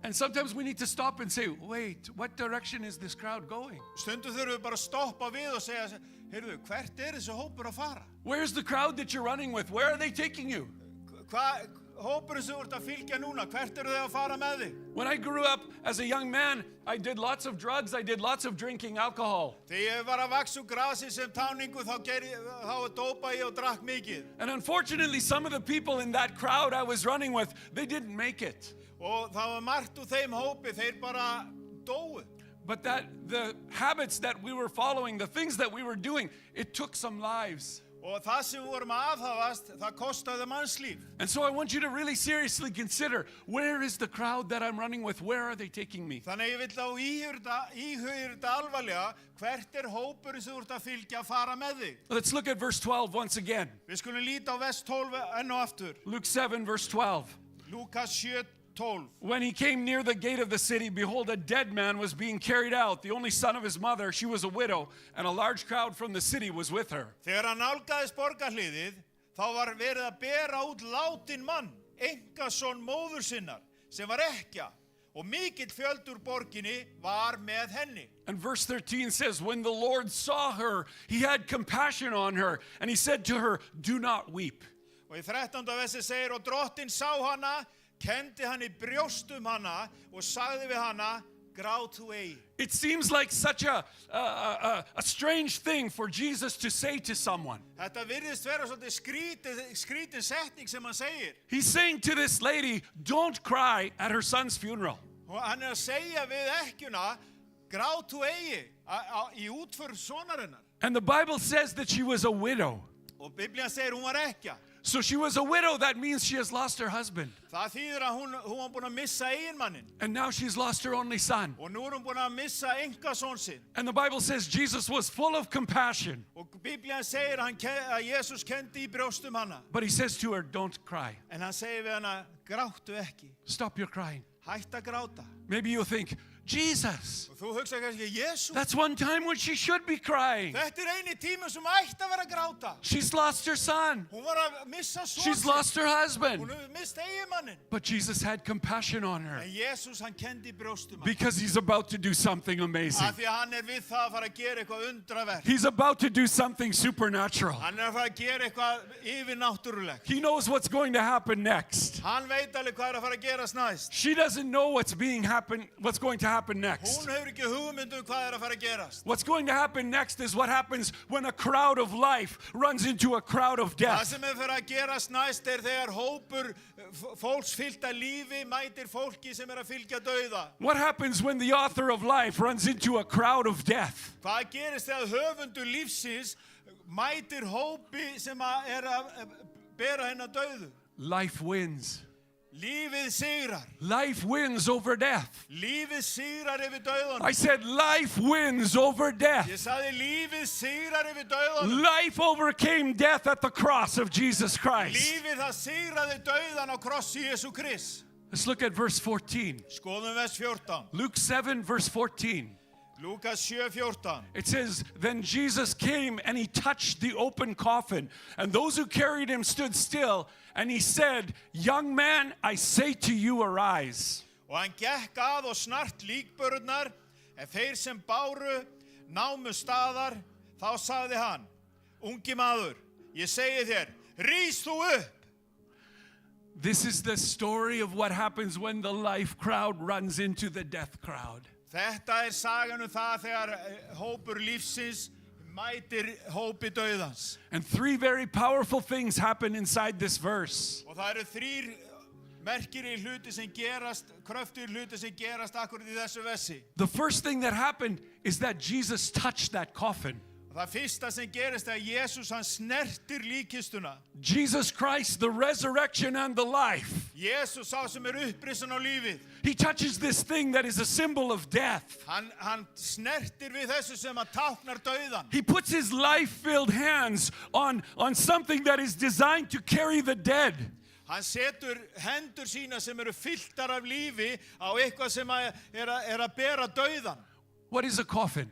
And sometimes we need to stop and say, wait, what direction is this crowd going? Stundum þurfum við bara að stoppa við og segja, heyrðu, hvert þessi hópur að fara? Where's the crowd that you're running with? Where are they taking you? Hópurinn sem þú ert að fylgja núna, hvert þeir að fara með þig? When I grew up as a young man, I did lots of drugs, I did lots of drinking alcohol. Þegar ég var að vaxa úr grasi sem táningu þá dópa ég og drakk mikið. And unfortunately, some of the people in that crowd I was running with, they didn't make it. Og það var margt úr þeim hópi, þeir bara dóu. But the habits that we were following, the things that we were doing, it took some lives. Og það sem við vorum að aðhafast, það kostaði mannslíf. And so I want you to really seriously consider, where is the crowd that I'm running with? Where are they taking me? Þannig ég vil á íhuga þetta alvarlega, hvert hópurinn sem þú ert að fylgja að fara með þig? Let's look at verse 12 once again. Við skulum líta á vers 12 enn og aftur. Luke 7, verse 12. Lúkas 7:12. When he came near the gate of the city, behold, a dead man was being carried out, the only son of his mother. She was a widow, and a large crowd from the city was with her. Þegar hann nálgaðist borgarhliðið, þá var verið að bera út látinn mann, einkason móður sinnar, sem var ekkja, og mikill fjöldi úr borginni var með henni. And verse 13 says, when the Lord saw her, he had compassion on her, and he said to her, do not weep. Og í 13. versi segir, og drottinn sá hana, kendi hann í brjóstum hana og sagði við hana, grátu ei. It seems like such a strange thing for Jesus to say to someone. Þetta virðist vera svolítið skrítin setning sem hann segir. He's saying to this lady, don't cry at her son's funeral. Og hann að segja við ekkjuna, grátu eigi í útför sonarinnar. And the Bible says that she was a widow. Og Biblian segir hún var ekkja. So she was a widow, that means she has lost her husband. Það þýðir að hún var búin að missa eiginmannin. And now she's lost her only son. Og nú hún búin að missa engasón sinn. And the Bible says Jesus was full of compassion. Og Biblian segir að Jesus kendi í brjóstum hana. But he says to her, don't cry. En hann segir við hana, gráttu ekki. Stop your crying. Hætt að gráta. Maybe you think, Jesus, Og þú hugsa kannski, Jesús, that's one time when she should be crying. þetta eini tími sem ætti að vera að gráta. She's lost her son. Hún var að missa son She's sinn. lost her husband. Hún hefur mist eiginmannin. But Jesus had compassion on her En Jesus hann kendi brjóstum hana. because he's about to do something amazing. Af því að hann við það að fara að gera eitthvað undraverk. He's about to do something supernatural. Hann að fara að gera eitthvað yfirnáttúrulegt. He knows what's going to happen next. Hann veit alveg hvað að fara að gerast næst. She doesn't know what's going to happen next. Hún hefur ekki hugmynd hvað að fara að gerast. What's going to happen next is what happens when a crowd of life runs into a crowd of Það death. sem fyrir að gerast næst þegar hópur fólks fyllt af lífi mætir fólki sem að fylgja dauða. What happens when the author of life runs into a crowd of death? Hvað gerist þegar höfundur lífsins mætir hópi sem að bera hennar dauðu? Life wins. Lífið sigrar. Life wins over death. Lífið sigrar yfir dauðan. I said life wins over death. Ég sagði lífið sigrar yfir dauðan. Life overcame death at the cross of Jesus Christ. Lífið það sigraði dauðan á krossi Jesú Krist. Let's look at verse 14. Skoðum vers 14. Luke 7, verse 14. Lukas 7:14. It says, then Jesus came and he touched the open coffin, and those who carried him stood still, and he said, young man, I say to you, arise. Og hann gekk að og snart líkbörurnar, en þeir sem báru námu staðar, þá sagði hann, ungi maður, ég segi þér, rís þú upp. This is the story of what happens when the life crowd runs into the death crowd. Þetta sagan það þegar hópur lífsins mætir hópi dauðans. And three very powerful things happen inside this verse. Og það þrír merkir hluti sem gerast, kröftur hluti sem gerast akkurat í þessu versi. The first thing that happened is that Jesus touched that coffin. Það fyrsta sem gerist Jesus hann snertir líkkistuna. Jesus Christ, the resurrection and the life. Jesus sá sem upprisun á lífið. He touches this thing that is a symbol of death. Hann snertir við þessu sem táknar dauðan. He puts his life-filled hands on something that is designed to carry the dead. Hann setur hendur sína sem fylltar af lífi á eitthvað sem að bera dauðan. What is a coffin?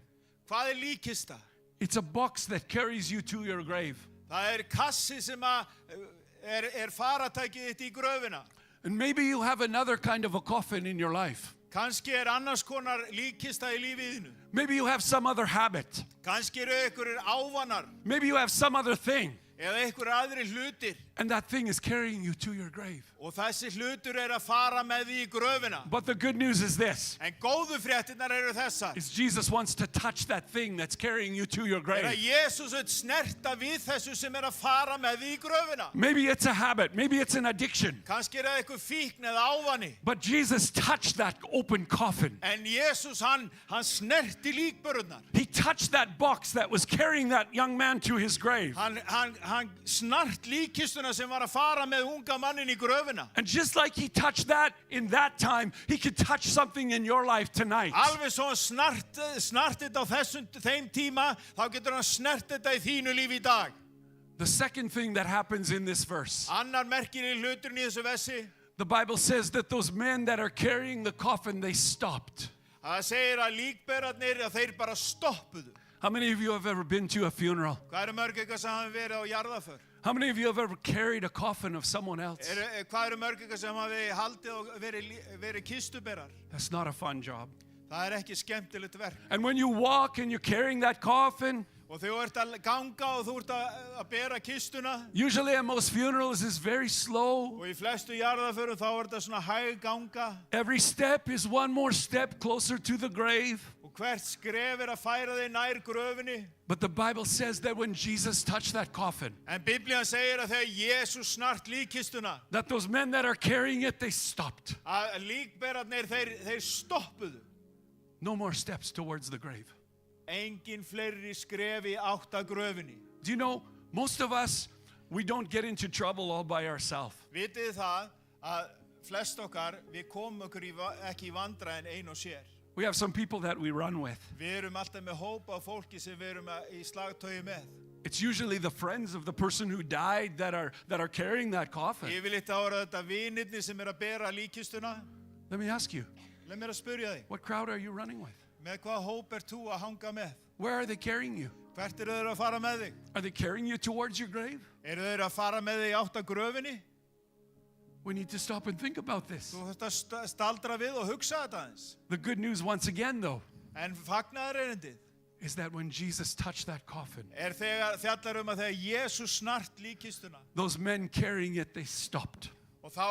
Hvað líkkista? It's a box that carries you to your grave. Það kassi sem faratækið þitt í gröfina. And maybe you have another kind of a coffin in your life. Kannski annars konar líkkista í lífiðinu. Maybe you have some other habit. Kannski einhverjir ávanar. Maybe you have some other thing. Eða einhverjir aðrir hlutir. And that thing is carrying you to your grave. Og þessi hlutur að fara með því í gröfina. But the good news is this. En góðu fréttirnar þessar. Is Jesus wants to touch that thing that's carrying you to your grave. Jesus vill snerta við þessu sem að fara með því í gröfina. Maybe it's a habit. Maybe it's an addiction. Kannski það eitthvað fíkn eða ávani. But Jesus touched that open coffin. En Jesus hann snerti líkbörurnar. He touched that box that was carrying that young man to his grave. Hann snart líkkistuna sem var að fara með unga mannin í gröfina. And just like he touched that in that time, he could touch something in your life tonight. Alveg svo snart þetta á þeim tíma, þá getur hann snert þetta í þínu lífi í dag. The second thing that happens in this verse. Annar merkileg hluturinn í þessu versi. The Bible says that those men that are carrying the coffin, they stopped. Það segir að líkberarnir að þeir bara stoppuðu. How many of you have ever been to a funeral? Hvað mörg eitthvað sem hafa verið á jarðarför? How many of you have ever carried a coffin of someone else? Hvað mörg eitthvað sem hafa haldið og verið kistuberar? That's not a fun job. Það ekki skemmtilegt verk. And when you walk and you're carrying that coffin, Og þú ert að ganga og þú ert að bera kistuna. Usually at most funerals is very slow. Og í flestu jarðarförum þá er þetta svona hæg ganga. Every step is one more step closer to the grave. Og hvert skref er að færa þig nær gröfinni. But the Bible says that when Jesus touched that coffin, En Biblían segir að þegar Jesús snart líkkistuna, that those men that are carrying it, they stopped. að líkberarnir þeir stoppuðu. No more steps towards the grave. Engin fleiri skrefi átt að gröfinni. Do you know, most of us, we don't get into trouble all by ourselves. Vitið þið það að flest okkar, við komum okkur ekki í vandræðin ein og sér. We have some people that we run with. Við erum alltaf með hópa af fólki sem við erum í slagtogi með. It's usually the friends of the person who died that are carrying that coffin. Yfirleitt ára þetta vinirnir sem að bera líkkistuna. Let me ask you, Leið mér að spyrja þig, what crowd are you running with? með hvaða hóp ert þú að hanga með? Where are they carrying you? Hvert eru þeir að fara með þig? Are they carrying you towards your grave? Eru þeir að fara með þig átt að gröfinni? We need to stop and think about this. Þú þarft að staldra við og hugsa þetta aðeins. The good news once again though, En fagnaðarerindið is that when Jesus touched that coffin, þegar fjallar að þegar Jesús snart líkkistuna those men carrying it, they stopped. og þá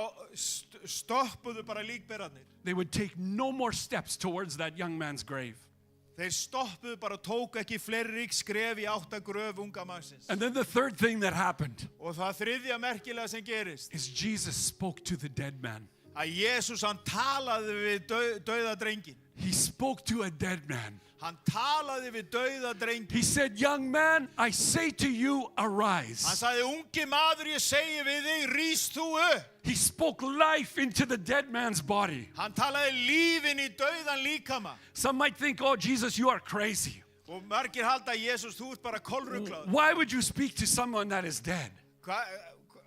stoppuðu bara líkberarnir. They would take no more steps towards that young man's grave. Þeir stoppuðu bara og tóku ekki fleiri skref í átt að gröf unga mannsins. And then the third thing that happened Og það þriðja merkilega sem gerist, is Jesus spoke to the dead man. að Jesús hann talaði við dauða drengin. He spoke to a dead man. Hann talaði við dauða drengin. He said, young man, I say to you, Hann arise. sagði, ungi maður, ég segi við þig, rís þú upp. He spoke life into the dead man's body. Hann talaði lífin í dauðan líkama. Some might think, oh, Jesus, you are crazy. Og margir halda að Jesús, þú ert bara kolruglaður. Why would you speak to someone that is dead?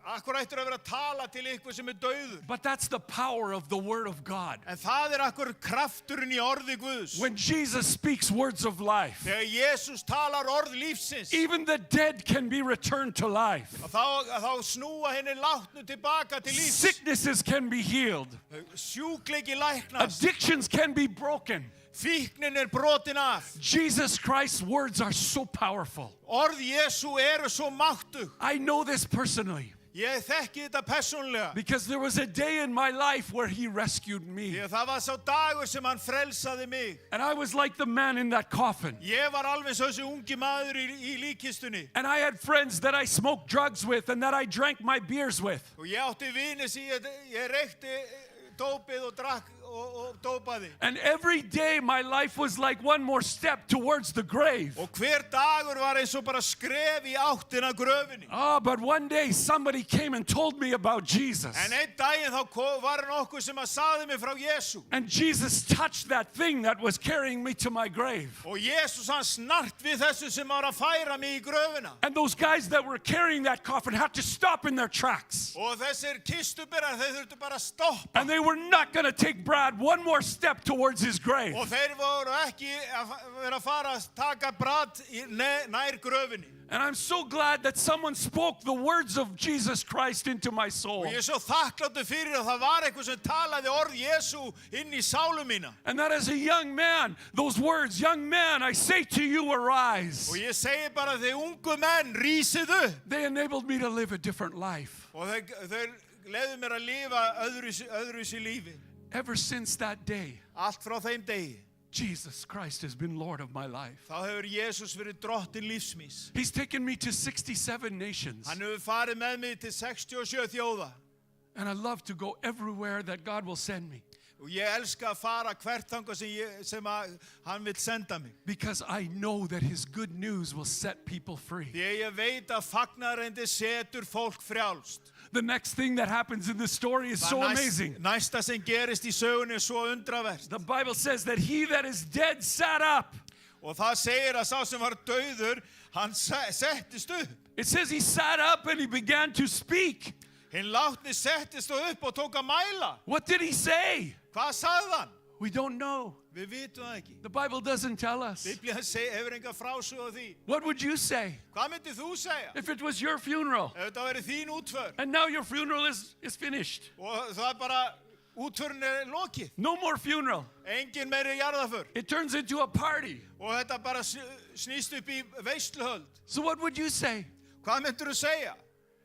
Akkur ættur að vera að tala til ykkur sem dauður. But that's the power of the Word of God. En það akkur krafturinn í orði Guðs. When Jesus speaks words of life, Þegar Jesús talar orð lífsins, even the dead can be returned to life. þá snúa henni látnu tilbaka til lífs. Sicknesses can be healed. Sjúkleiki læknast. Addictions can be broken. Fíknin brotin af. Jesus Christ's words are so powerful. Orð Jesú eru svo máttug. I know this personally Ég þekki þetta persónlega. because there was a day in my life where he rescued me. Því að það var sá dagur sem hann frelsaði mig. And I was like the man in that coffin. Ég var alveg svo þessi ungi maður í líkkistunni. And I had friends that I smoked drugs with and that I drank my beers with. Og ég átti vini sem ég reykti dópið og drakk og dópaði. And every day my life was like one more step towards the grave. Og hver dagur var eins og bara skref í áttina gröfinni. Oh, but one day somebody came and told me about Jesus. En einn daginn þá var nokkuð sem sagði mig frá Jesú. And Jesus touched that thing that was carrying me to my grave. Og Jesús hann snart við þessu sem var að færa mig í gröfina. And those guys that were carrying that coffin had to stop in their tracks. Og þessir kistuberar, þeir þurftu bara að stoppa. And they were not going to take Brad one more step towards his grave. Og þeir voru ekki að vera að fara að taka Brad nær gröfinni. And I'm so glad that someone spoke the words of Jesus Christ into my soul. Og ég svo þakkláttur fyrir að það var eitthvað sem talaði orð Jesú inn í sálu mína. And that as a young man, those words, young man, I say to you, arise. Og ég segi bara þeir ungu menn, rísið upp. They enabled me to live a different life. Og þeir leiðu mér að lifa öðruvísi lífi. Ever since that day, Allt frá þeim degi. Jesus Christ has been Lord of my life. Þá hefur Jesús verið drottin lífsmís. He's taken me to 67 nations. Hann hefur farið með mig til 67 þjóða. And I love to go everywhere that God will send me. Og ég elska að fara hvert þangað sem hann vill senda mig. Because I know that his good news will set people free. Því ég veit að fagnaðarendi setur fólk frjálst. The next thing that happens in this story is so amazing. Næsta sem gerist í sögunni svo undravert. The Bible says that he that is dead sat up. Og það segir að sá sem var dauður, hann settist upp. It says he sat up and he began to speak. Hinn látni settist upp og tók að mæla. What did he say? Hvað sagði hann? We don't know. Við vitum það ekki. The Bible doesn't tell us. Biblían hefur enga frásögu af því. What would you say Hvað myndið þú segja? if it was your funeral Ef þetta væri þín útför. and now your funeral is finished? Og það bara Útförin lokið. No more funeral. Engin meiri jarðaför. It turns into a party. Og þetta bara snýst upp í veisluhöld. So what would you say? Hvað myndur þú segja?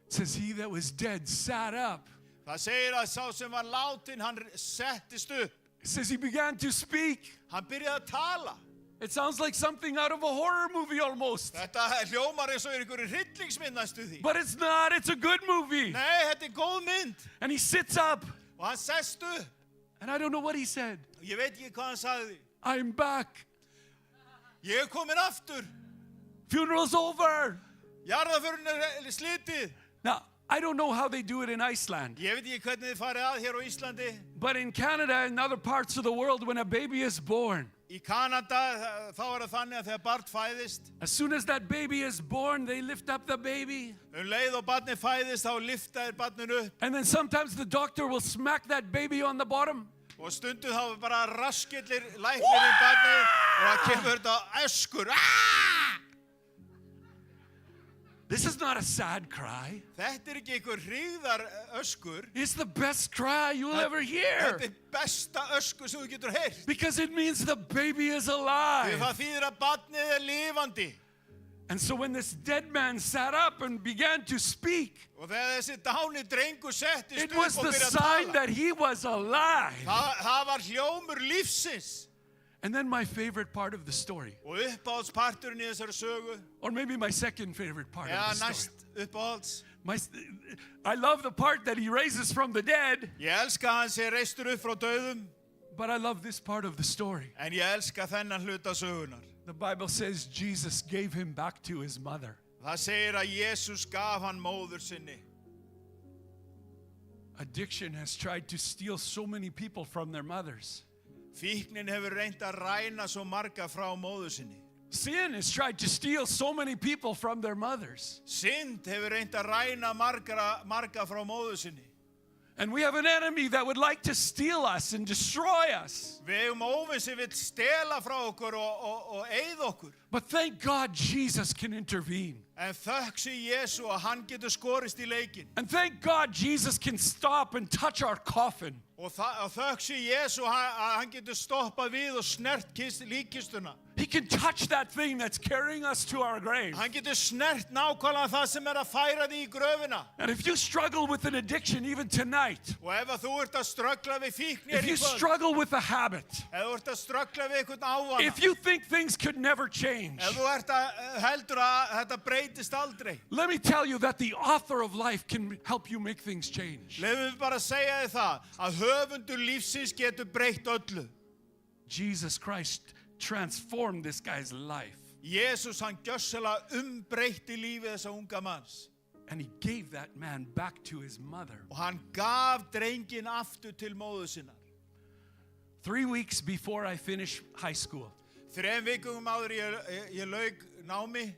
It says he that was dead sat up. Það segir að sá sem var látin, hann settist upp. It says he began to speak. Hann byrjaði að tala. It sounds like something out of a horror movie almost. Þetta hljómar eins og einhverju hryllingsmynd næstu því. But it's not. It's a good movie. Nei, þetta góð mynd. And he sits up. Og hann sest upp. And I don't know what he said. Ég veit ekki hvað hann sagði. I'm back. Ég komin aftur. Funeral's over. Jarðaförin slitið. Now, I don't know how they do it in Iceland. Ég veit ekki hvernig þið farið að hér á Íslandi. But in Canada and other parts of the world, when a baby is born, Í Kanada þá það þannig að þegar barn fæðist, as soon as that baby is born, they lift up the baby. leið og barnið fæðist þá lyfta þeir barninu upp. And then sometimes the doctor will smack that baby on the bottom. Og stundum þá bara raskillir læknirinn barnið og það kemur þetta öskur. This is not a sad cry. Þetta ekki einhver hríðar öskur. It's the best cry you'll ever hear. Þetta besta öskur sem þú getur heyrt. Because it means the baby is Því alive. það þýðir að barnið lifandi. And so when this dead man sat up and began to speak, Og þegar þessi dáni drengur settist it upp was og the byrjaði að sign tala. that he was alive. Það var hljómur lífsins. And then my favorite part of the story, Og uppáhaldsparturinn í þessari sögu, or maybe my second favorite part eða of the story. næst uppáhalds. I love the part that he raises from the dead, Ég elska að hann sé reistur upp frá dauðum, but I love this part of the story. en ég elska þennan hluta sögunar. The Bible says Jesus gave him back to his mother. Það segir að Jesús gaf hann móður sinni. Addiction has tried to steal so many people from their mothers. Fíknin hefur reynt að ræna svo marga frá móður sinni. Sin has tried to steal so many people from their mothers. Synd hefur reynt að ræna marga frá móður sinni. And we have an enemy that would like to steal us and destroy us. Við eigum óvinn sem vill stela frá okkur og eyða okkur. But thank God Jesus can intervene. En þökk sé Jesú að hann getur skorist í leikinn. And thank God Jesus can stop and touch our coffin. Og þökk sé Jesú að hann getur stoppað við og snert líkkistuna. He can touch that thing that's carrying us to our grave. Hann getur snert nákvæmlega það sem að færa því í gröfina. And if you struggle with an addiction even tonight, Og ef þú ert að ströggla við fíknir if í you kvöld, struggle with a habit, ef þú ert að ströggla við einhvern ávana, if you think things could never change, ef þú ert að heldur að þetta breytist aldrei, let me tell you that the author of life can help you make things change. lefum við bara að segja þið það að höfundur lífsins getur breytt öllu. Jesus Christ transformed this guy's life. Jesús hann gjörsamlega umbreytti lífið þessa unga manns. And he gave that man back to his mother. Og hann gaf drengin aftur til móður sinnar. 3 weeks before I finished high school, 3 vikum áður ég lauk námi,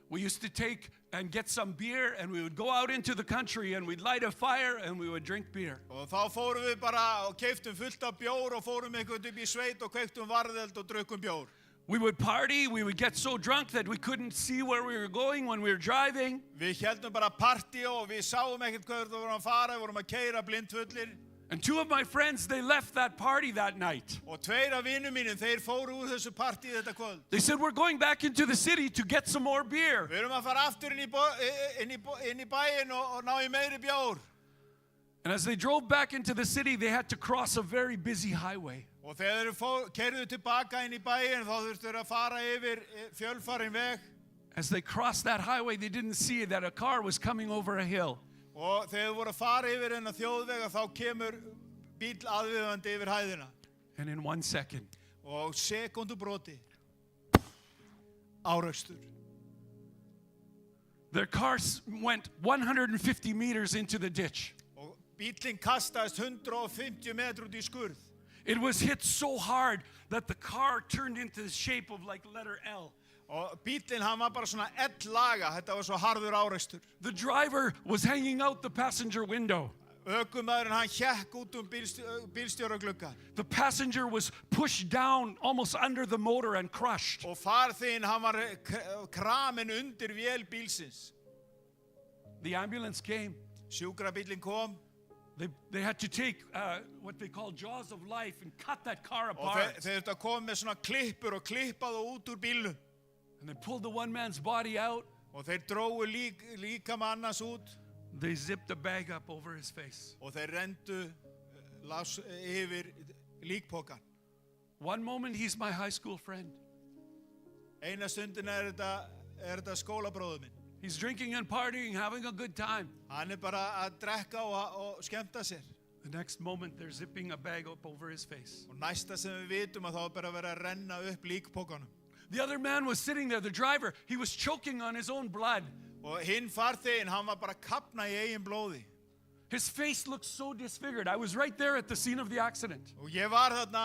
we used to take and get some beer, and we would go out into the country and we'd light a fire and we would drink beer. og þá fórum við bara og keyptum fullt af bjór og fórum eitthvað upp í sveit og kveiktum varðeld og drukkum bjór. We would party, we would get so drunk that we couldn't see where we were going when we were driving. Við heldum bara partí og við sáum ekkert hvað við vorum að fara, við vorum að keyra blindfullir. And 2 of my friends, they left that party that night. Og 2 af vinum mínum, þeir fóru úr þessu partí þetta kvöld. They said, we're going back into the city to get some more beer. Við erum að fara aftur inn í bæinn og ná í meiri bjór. And as they drove back into the city, they had to cross a very busy highway. Og þegar þeir keyrðu tilbaka inn í bæinn, þá þurftu þeir að fara yfir fjölfarinn veg. As they crossed that highway, they didn't see that a car was coming over a hill. Og þegar þeir voru að fara yfir þennan þjóðvega, þá kemur bíl aðviðandi yfir hæðina. And in 1 second, Og sekúndubroti, árekstur. their car went 150 meters into the ditch. Og bílinn kastaðist 150 metrur út í skurð. It was hit so hard that the car turned into the shape of like letter L. Og bílinn hann var bara svona laga, þetta var svo harður árekstur. The driver was hanging out the passenger window. Ökumaðurinn hann hékk út bílstjóragluggann. The passenger was pushed down almost under the motor and crushed. Og farþeginn hann var kramin undir vél bílsins. The ambulance came. Sjúkrabílinn kom They had to take what they call jaws of life and cut that car Og apart. þeir þurftu að koma með svona klippur og klippa það út úr bílnum. And they pulled the one man's body out. Og þeir drógu líkama annars út. They zipped the bag up over his face. Og þeir rendu yfir líkpokan. One moment he's my high school friend. Eina stundin þetta skólabróður minn. He's drinking and partying, having a good time. Hann bara að drekka og skemmta sér. The next moment they're zipping a bag up over his face. Og næsta sem við vitum að þá bara verið að renna upp líkpokanum. The other man was sitting there, the driver. He was choking on his own blood. Og hinn farþeginn, hann var bara að kapna í eigin blóði. His face looked so disfigured. I was right there at the scene of the accident. Og ég var þarna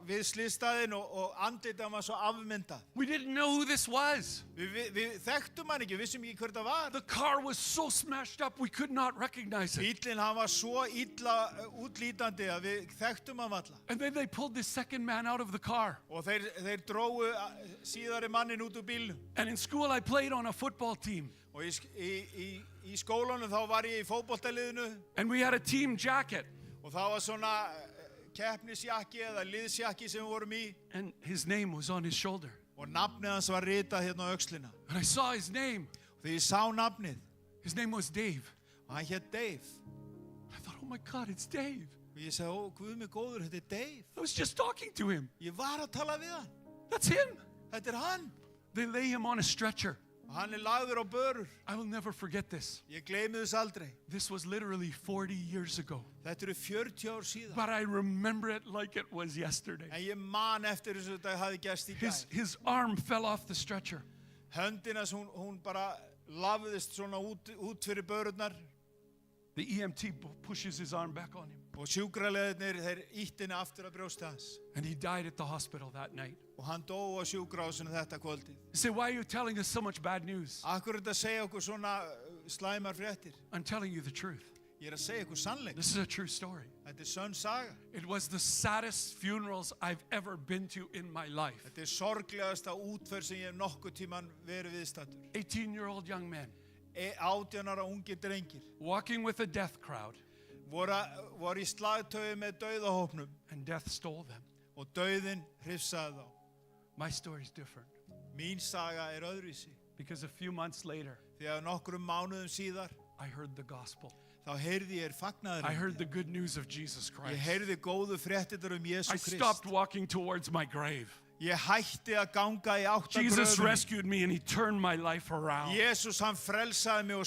við slysstaðinn og andlitið var svo afmyndað. We didn't know who this was. Við þekktum hann ekki, vissum ekki hver það var. The car was so smashed up we could not recognize it. Bíllinn hann var svo illa útlítandi að við þekktum hann valla. And then they pulled this second man out of the car. Og þeir drógu síðari mannin út úr bílnum. And in school I played on a football team. Og í skólanum þá var ég í fótboltaliðinu. And we had a team jacket. Og það var svona keppnisjakki eða liðsjakki sem við vorum í. And his name was on his shoulder. Og nafnið hans var ritað hérna á öxlina. And I saw his name. Og þegar ég sá nafnið. His name was Dave. Og hann hét Dave. I thought, oh my God, it's Dave. Og ég sagði, ó, Guð mig góður, þetta Dave. I was just talking to him. Ég var að tala við hann. That's him. Þetta hann. They lay him on a stretcher. Og hann lagður á börur. I will never forget this. Ég gleymi þess aldrei. This was literally 40 years ago. Þetta 40 ár síðan. But I remember it like it was yesterday. En ég man eftir þessu þetta hafi gerst í gær. His arm fell off the stretcher. Höndina hún bara lafðist svona út fyrir börurnar. The EMT pushes his arm back on him. Og sjúkraliðarnir þeir ýttu henni aftur að brjósti hans. And he died at the hospital that night. Og hann dó á sjúkrahúsinu þetta kvöldið. You say, why are you telling us so much bad news? Akkur þetta segja okkur svona slæmar fréttir. I'm telling you the truth. Ég að segja ykkur sannleik. This is a true story. Þetta sönn saga. It was the saddest funerals I've ever been to in my life. Þetta sorglegasta útför sem ég nokkuð tíman verið viðstaddur. 18-year-old young men. 18 ára ungir drengir. Walking with a death crowd. Voru í slagtögi með dauðahópnum. And death stole them. Og dauðinn hrifsaði þá. My story is different. Mín saga öðruvísi. Because a few months later, Því að nokkrum mánuðum síðar, I heard the gospel. þá heyrði ég fagnaðurinn. I heard the good news of Jesus Christ. Ég heyrði góðu fréttirnar Jesú I Krist. stopped walking towards my grave. Ég hætti að ganga í átt að Jesus gröfinni. rescued me and he turned my life around. Jesús hann frelsaði mig og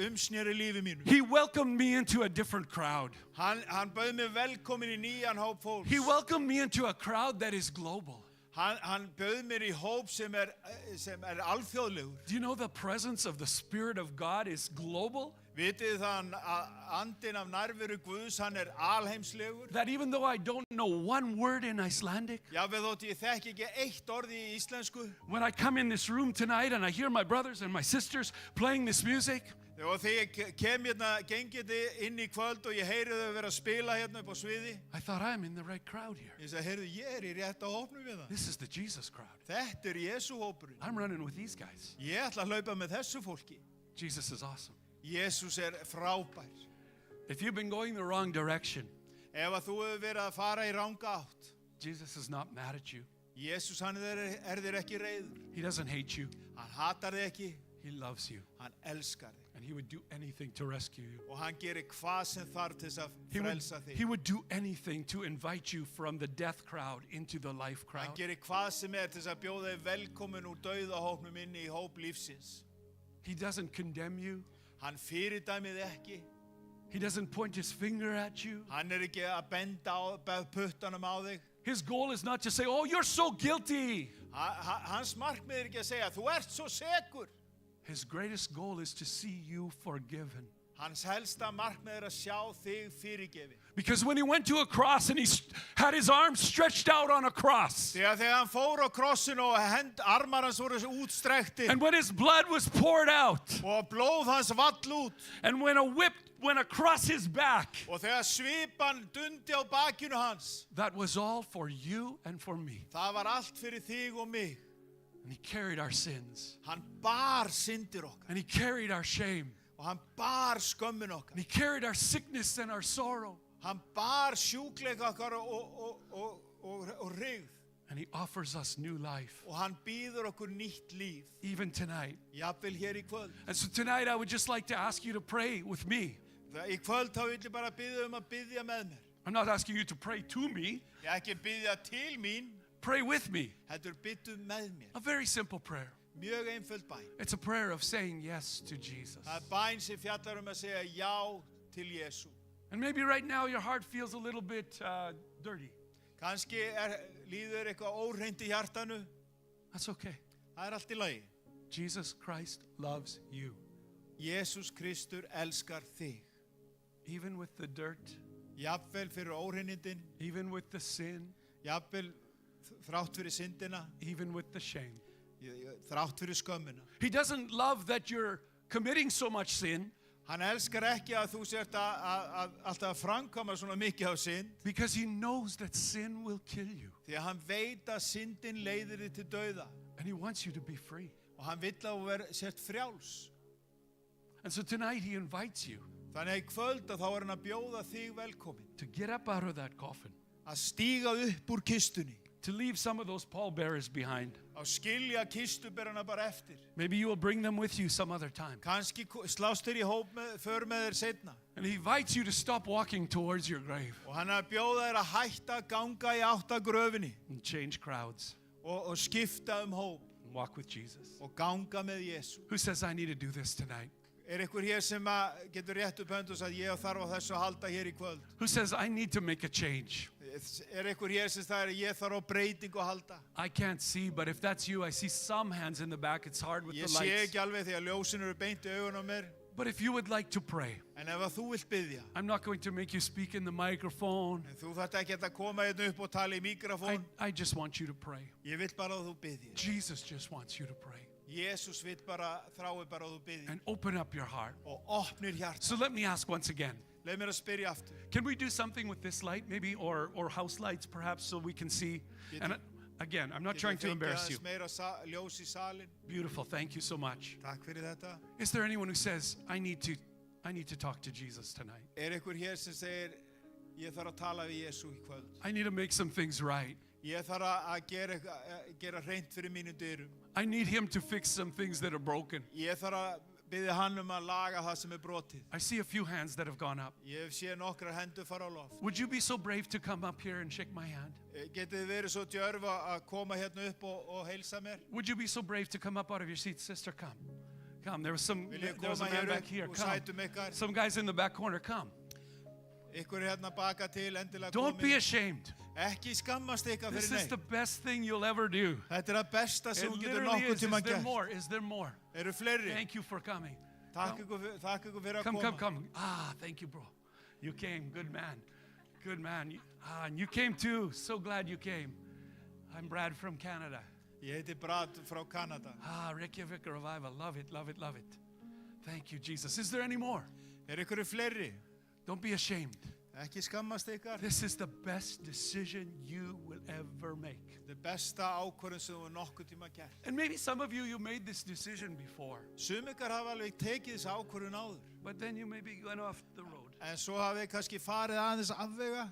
umsneri lífi mínu. He welcomed me into a different crowd. Hann bauð mig velkomin í nýjan hóp fólks. He welcomed me into a crowd that is global. Hann bauð mér í hóp sem alþjóðlegur. Do you know the presence of the Spirit of God is global? Vitið það að andinn af nærveru Guðs, hann alheimslegur. That even though I don't know one word in Icelandic, Jafnvel þótt ég þekki ekki eitt orð í íslensku. when I come in this room tonight and I hear my brothers and my sisters playing this music, Og þegar ég kem hérna, gengið inn í kvöld og ég heyri þau vera að spila hérna upp á sviði. I thought I'm in the right crowd here. Ég sagði, heyrðu, ég í rétta hópnum við það. This is the Jesus crowd. Þetta Jesú hópurinn. I'm running with these guys. Ég ætla að hlaupa með þessu fólki. Jesus is awesome. Jesús frábær. If you've been going the wrong direction, Ef að þú hefur verið að fara í ranga átt, Jesus is not mad at you. Jesús hann þér ekki reiður. He doesn't hate you. Hann hatar þig ekki, He loves you. hann elskar þig. And he would do anything to rescue you. Og hann gerir hvað sem þarf til þess að frelsa þig. He would do anything to invite you from the death crowd into the life Hann crowd. gerir hvað sem til þess að bjóða þig velkomin úr dauðahópnum inn í hóp lífsins. He doesn't condemn you. Hann fyrirdæmið ekki. He doesn't point his finger at you. Hann ekki að benda puttanum á þig. His goal is not to say, oh, you're so guilty. Hans markmið ekki að segja, þú ert svo sekur. His greatest goal is to see you forgiven. Hans helsta markmið að sjá þig fyrirgefin. Because when he went to a cross and he had his arms stretched out on a cross, Þegar hann fór á krossin og armar hans voru útstrektir and when his blood was poured out, og blóð hans vall út and when a whip went across his back, og þegar svipan dundi á bakinu hans, that was all for you and for me. það var allt fyrir þig og mig. And he carried our sins. Hann bar syndir okkar And he carried our shame. Og hann bar skömmin okkar. And he carried our sickness and our sorrow. Hann bar sjúkleika okkar og hrigð. And he offers us new life, Og hann býður okkur nýtt líf. even tonight. Jafnvel hér í kvöld. And so tonight I would just like to ask you to pray with me. Í kvöld þá vil ég bara biðja að biðja með mér. I'm not asking you to pray to me. Ég ekki biðja til mín, Pray with me. heldur biðdu með mér. A very simple prayer. Mjög einföld bæn. It's a prayer of saying yes to Jesus. Það bæn sem fjallar að segja já til Jésu. And maybe right now your heart feels a little bit dirty. Kanski líður eitthvað óhreint í hjartanu. That's okay. Það allt í lagi. Jesus Christ loves you. Jésús Kristur elskar þig. Even with the dirt, Jafnvel fyrir óhreinindin, even with the sin, jafnvel þrátt fyrir syndina, even with the shame. þrátt fyrir skömmina. He doesn't love that you're committing so much sin Hann elskar ekki að þú sért alltaf að framkvæma svona mikið af synd, because he knows that sin will kill you. því að hann veit að syndin leiðir þig til dauða. And he wants you to be free. Og hann vill að þú sért frjáls. And so tonight he invites you Þannig að í kvöld þá hann að bjóða þig velkomin. to get up out of that coffin, Að stíga upp úr kistunni. to leave some of those pallbearers behind. Að skilja kistuberana bara eftir. Maybe you will bring them with you some other time. Kanski slást þér í hóp för með þér seinna. And he invites you to stop walking towards your grave Og hann að bjóða þér að hætta að ganga í átt að gröfinni. and change crowds Og skipta hóp. and walk with Jesus. Og ganga með Jésu. Who says, I need to do this tonight? Einhver hér sem getur rétt upp hönd og sagt ég þarf á þessu að halda hér í kvöld? Who says, I need to make a change? Einhver hér sem það ég þarf á breytingu að halda? I can't see, but if that's you, I see some hands in the back. It's hard with Ég the sé lights. ekki alveg því að ljósin eru beint í augun á mér. But if you would like to pray, En ef að þú vilt biðja, I'm not going to make you speak in the microphone. en þú þarft ekki að koma hérna upp og tala í mikrofón. I just want you to pray. Ég vil bara að þú biðja. Jesus just wants you to pray. Jésús vill bara, þráir bara að þú biðja. And open up your heart. Og opnir hjarta. So let me ask once again. Leið mér að spyrja aftur. Can we do something with this light, maybe, or house lights, perhaps, so we can see? And again, I'm not trying to embarrass you. Getur fengið aðeins meira ljós í salin? Beautiful. Thank you so much. Takk fyrir þetta. Is there anyone who says, I need to talk to Jesus tonight? Einhver hér sem segir, ég þarf að tala við Jesú í kvöld. I need to make some things right. Ég þarf að gera hreint fyrir mínum dyrum. I need him to fix some things that are broken. Ég þarf að biðja hann að laga það sem brotið. I see a few hands that have gone up. Ég sé nokkrar hendur fara á loft. Would you be so brave to come up here and shake my hand? Getið þið verið svo djörf að koma hérna upp og heilsa mér? Would you be so brave to come up out of your seat? Sister, come. Come. There was a Koma man hér back upp here. úr Come. sætum ykkar? Some guys in the back corner. Come. Ykkur hérna baka til, endilega Don't be komin. ashamed. Ekki skammast ykkar This fyrir is the neitt. best thing you'll ever do. Þetta það besta sem It þú getur literally nokkuð is. Is tíma there gert. more? Is there more? Eru fleiri? Thank you for coming. Takk ykkur fyrir að Come, koma. come. Ah, thank you, bro. You came. Good man. Good man. And you came too. So glad you came. I'm Brad from Canada. Ég heiti Brad frá Kanada. Reykjavik Revival. Love it, love it, love it. Thank you, Jesus. Is there any more? Ykkur fleiri? Don't be ashamed. Ekki skammast ykkar. This is the best decision you will ever make. Þetta besta ákvörðun sem þú nokkuð tíma gert. And maybe some of you made this decision before, Sum ykkar hafa alveg tekið þessa ákvörðun áður. but then you maybe went off the road. En svo hafið kannski farið aðeins afvega.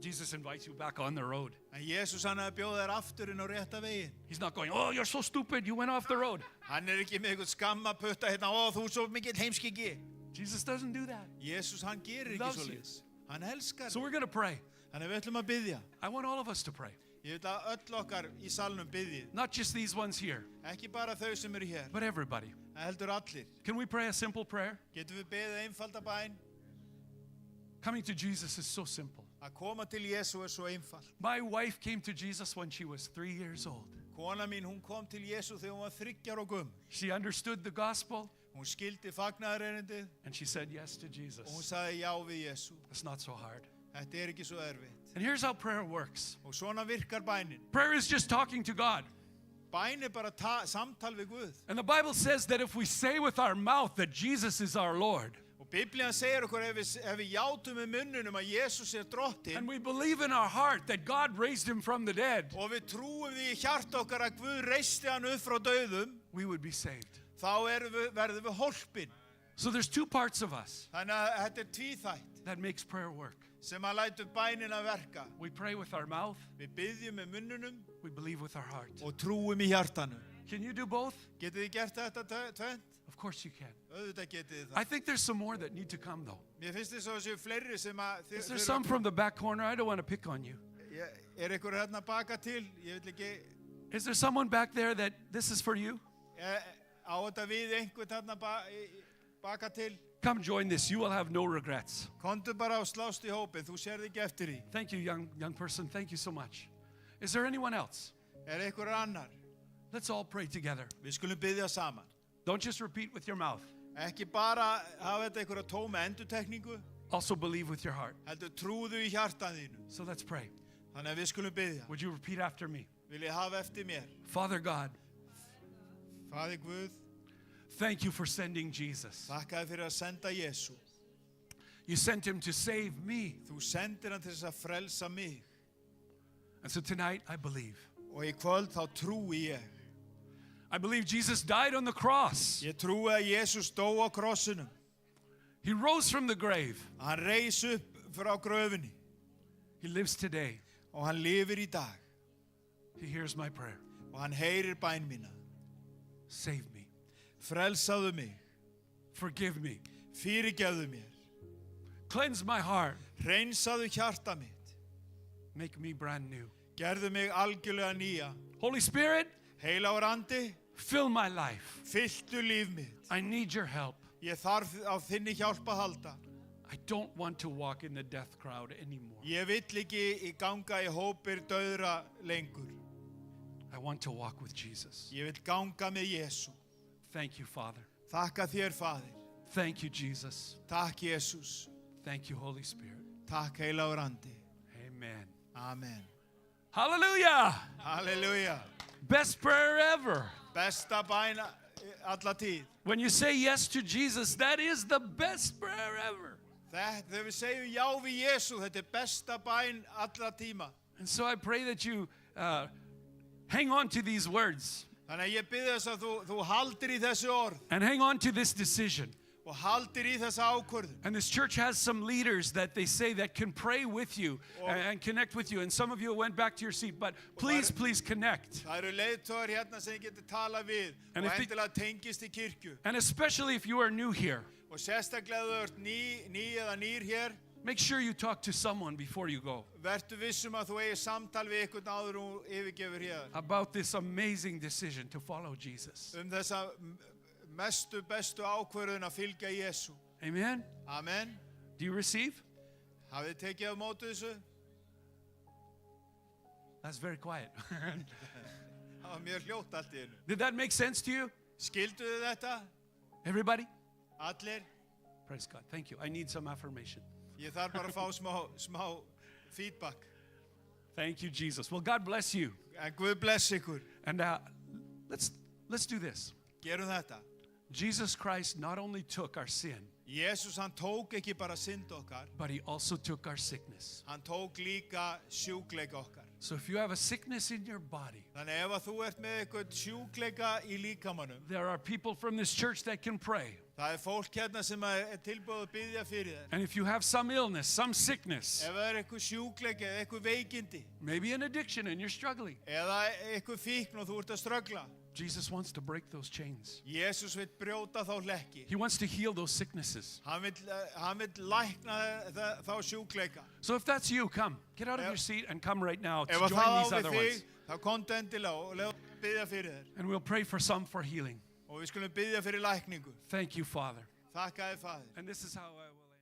Jesus invites you back on the road. En Jésús hann að bjóða þér aftur inn á rétta veginn. He's not going, oh, you're so stupid, you went off the road. Hann ekki með eitthvað skammaputta hérna, ó, þú svo mikill heimskiki. Jesus doesn't do that. Jésús hann gerir ekki Loves svoleiðis. Hann elskar. So we're going to pray. Þannig við ætlum að biðja. I want all of us to pray. Ég vil að öll okkar í salnum biðji. Not just these ones here, Ekki bara þau sem eru hér, but everybody. en heldur allir. Can we pray a simple prayer? Getum við beðið einfalda bæn? Coming to Jesus is so simple. Að koma til Jésu svo einfalt. My wife came to Jesus when she was 3 years old. Kona mín, hún kom til Jésu þegar hún var 3 ára gömul. She understood the gospel Hún skildi fagnaðarerindið and she said yes to og hún Jesus. sagði já við Jésu. It's not so hard. Þetta ekki svo erfitt. And here's how prayer works. Og svona virkar bænin. Prayer is just talking to God. Bæn bara samtal við Guð. And the Bible says that if we say with our mouth that Jesus is our Lord, Og Biblían segir okkur ef við játum með munnunum að Jésús drottinn and we believe in our heart that God raised him from the dead, og við trúum því í hjarta okkar að Guð reisti hann upp frá dauðum, we would be saved. þá verðum við hólpin. So there's two parts of us Þannig að þetta er tvíþætt that makes prayer work. sem að lætur bænina verka. We pray with our mouth, Við byggjum með munnunum we believe with our heart. og trúum í hjartanu. Can you do both? Getið þið gert þetta tvennt? Of course you can. Auðvitað getið þið I það. think there's some more that need to come though. Mér finnst þess að það séu fleiri sem að Is there some from the back corner? I don't want to pick on you. Er ykkur hérna baka til? Ég vil ekki... Is there someone back there that this is for you? Á þetta við einhvern hérna baka til? Come join this. You will have no regrets. Komdu bara og slást í hópin, þú sérð ekki eftir því. Thank you, young person. Thank you so much. Is there anyone else? Er einhver annar? Let's all pray together. Við skulum biðja saman. Don't just repeat with your mouth. Ekki bara hafa þetta einhverja tóma endurtekningu, Also believe with your heart. heldur trúðu í hjartan þínu. So let's pray. Þannig að við skulum biðja. Would you repeat after me? Vil ég hafa eftir mér? Father God, Faðir Guð, thank you for sending Jesus. þakka þér fyrir að senda Jésu. You sent him to save me. Þú sendir hann til þess að frelsa mig. And so tonight I believe. Og í kvöld þá trúi ég. I believe Jesus died on the cross. Ég trúi að Jésús dó á krossinum. He rose from the grave. Hann reis upp frá gröfinni He lives today. og hann lifir í dag. He hears my prayer. Og hann heyrir bæn mína. Save me. Frelsaðu mig. Forgive me. Fyrirgefðu mér. Cleanse my heart. Hreinsaðu hjarta mitt. Make me brand new. Gerðu mig algjörlega nýja. Holy Spirit, Heilagur andi, fill my life. fylltu líf mitt. I need your help. Ég þarf á þinni hjálp að halda. I don't want to walk in the death crowd anymore. Ég vill ekki ganga í hópir dauðra lengur. I want to walk with Jesus. Ég vill ganga með Jésu. Thank you, Father. Þakka þér, Faðir. Thank you, Jesus. Takk, Jésús. Thank you, Holy Spirit. Takk, heilagur andi. Amen. Amen. Hallelujah. Halleluja. Best prayer ever. Besta bæn alla tíð. When you say yes to Jesus, that is the best prayer ever. Þegar við segjum já við Jésu, þetta er besta bæn alla tíma. And so I pray that you hang on to these words Þannig að ég byrði þess að þú haldir í þessu orð and hang on to this decision. og haldir í þessa ákvörðun. And this church has some leaders that they say that can pray with you and connect with you. And some of you went back to your seat, but please connect. Það eru leiðtogar hérna sem getur tala við And og if the- endilega tengist í kirkju. And especially if you are new here, Og sérstaklega þú ert ný eða nýr hér, make sure you talk to someone before you go vertu vissum að þú eigir samtal við einhvern áður og yfirgefur hér. about this amazing decision to follow Jesus. Þessa mestu, bestu ákvörðun að fylgja Jésu. Amen? Amen. Do you receive? Hafið þið tekið á móti þessu? That's very quiet. Það var mjög hljótt allt í einu. Did that make sense to you? Skildu þið þetta? Everybody? Allir? Praise God. Thank you. I need some affirmation. Ég þarf bara að fá smá feedback. Thank you, Jesus. Well, God bless you. En Guð bless ykkur. And let's do this. Gerum þetta. Jesus Christ not only took our sin, Jésús hann tók ekki bara synd okkar, but he also took our sickness. hann tók líka sjúkleika okkar. So if you have a sickness in your body, Þannig ef að þú ert með eitthvað sjúkleika í líkamanum, there are people from this church that can pray. það er fólk hérna sem er tilbúið að biðja fyrir þér. And if you have some illness, some sickness, Ef það er eitthvað sjúkleika eða eitthvað veikindi, maybe an addiction and you're struggling, eða eitthvað fíkn og þú ert að ströggla, Jesus wants to break those chains. Jésús vill brjóta þá hlekki. He wants to heal those sicknesses. Hann vill lækna þá sjúkleika. So if that's you, come. Get out of your seat and come right now to Ef að join það á these við other þig, ones. þá komdu endilega og leðu biðja fyrir þér. And we'll pray for some for healing. Og við skulum biðja fyrir lækningu. Thank you, Father. Þakka þér, Faðir. And this is how I will end.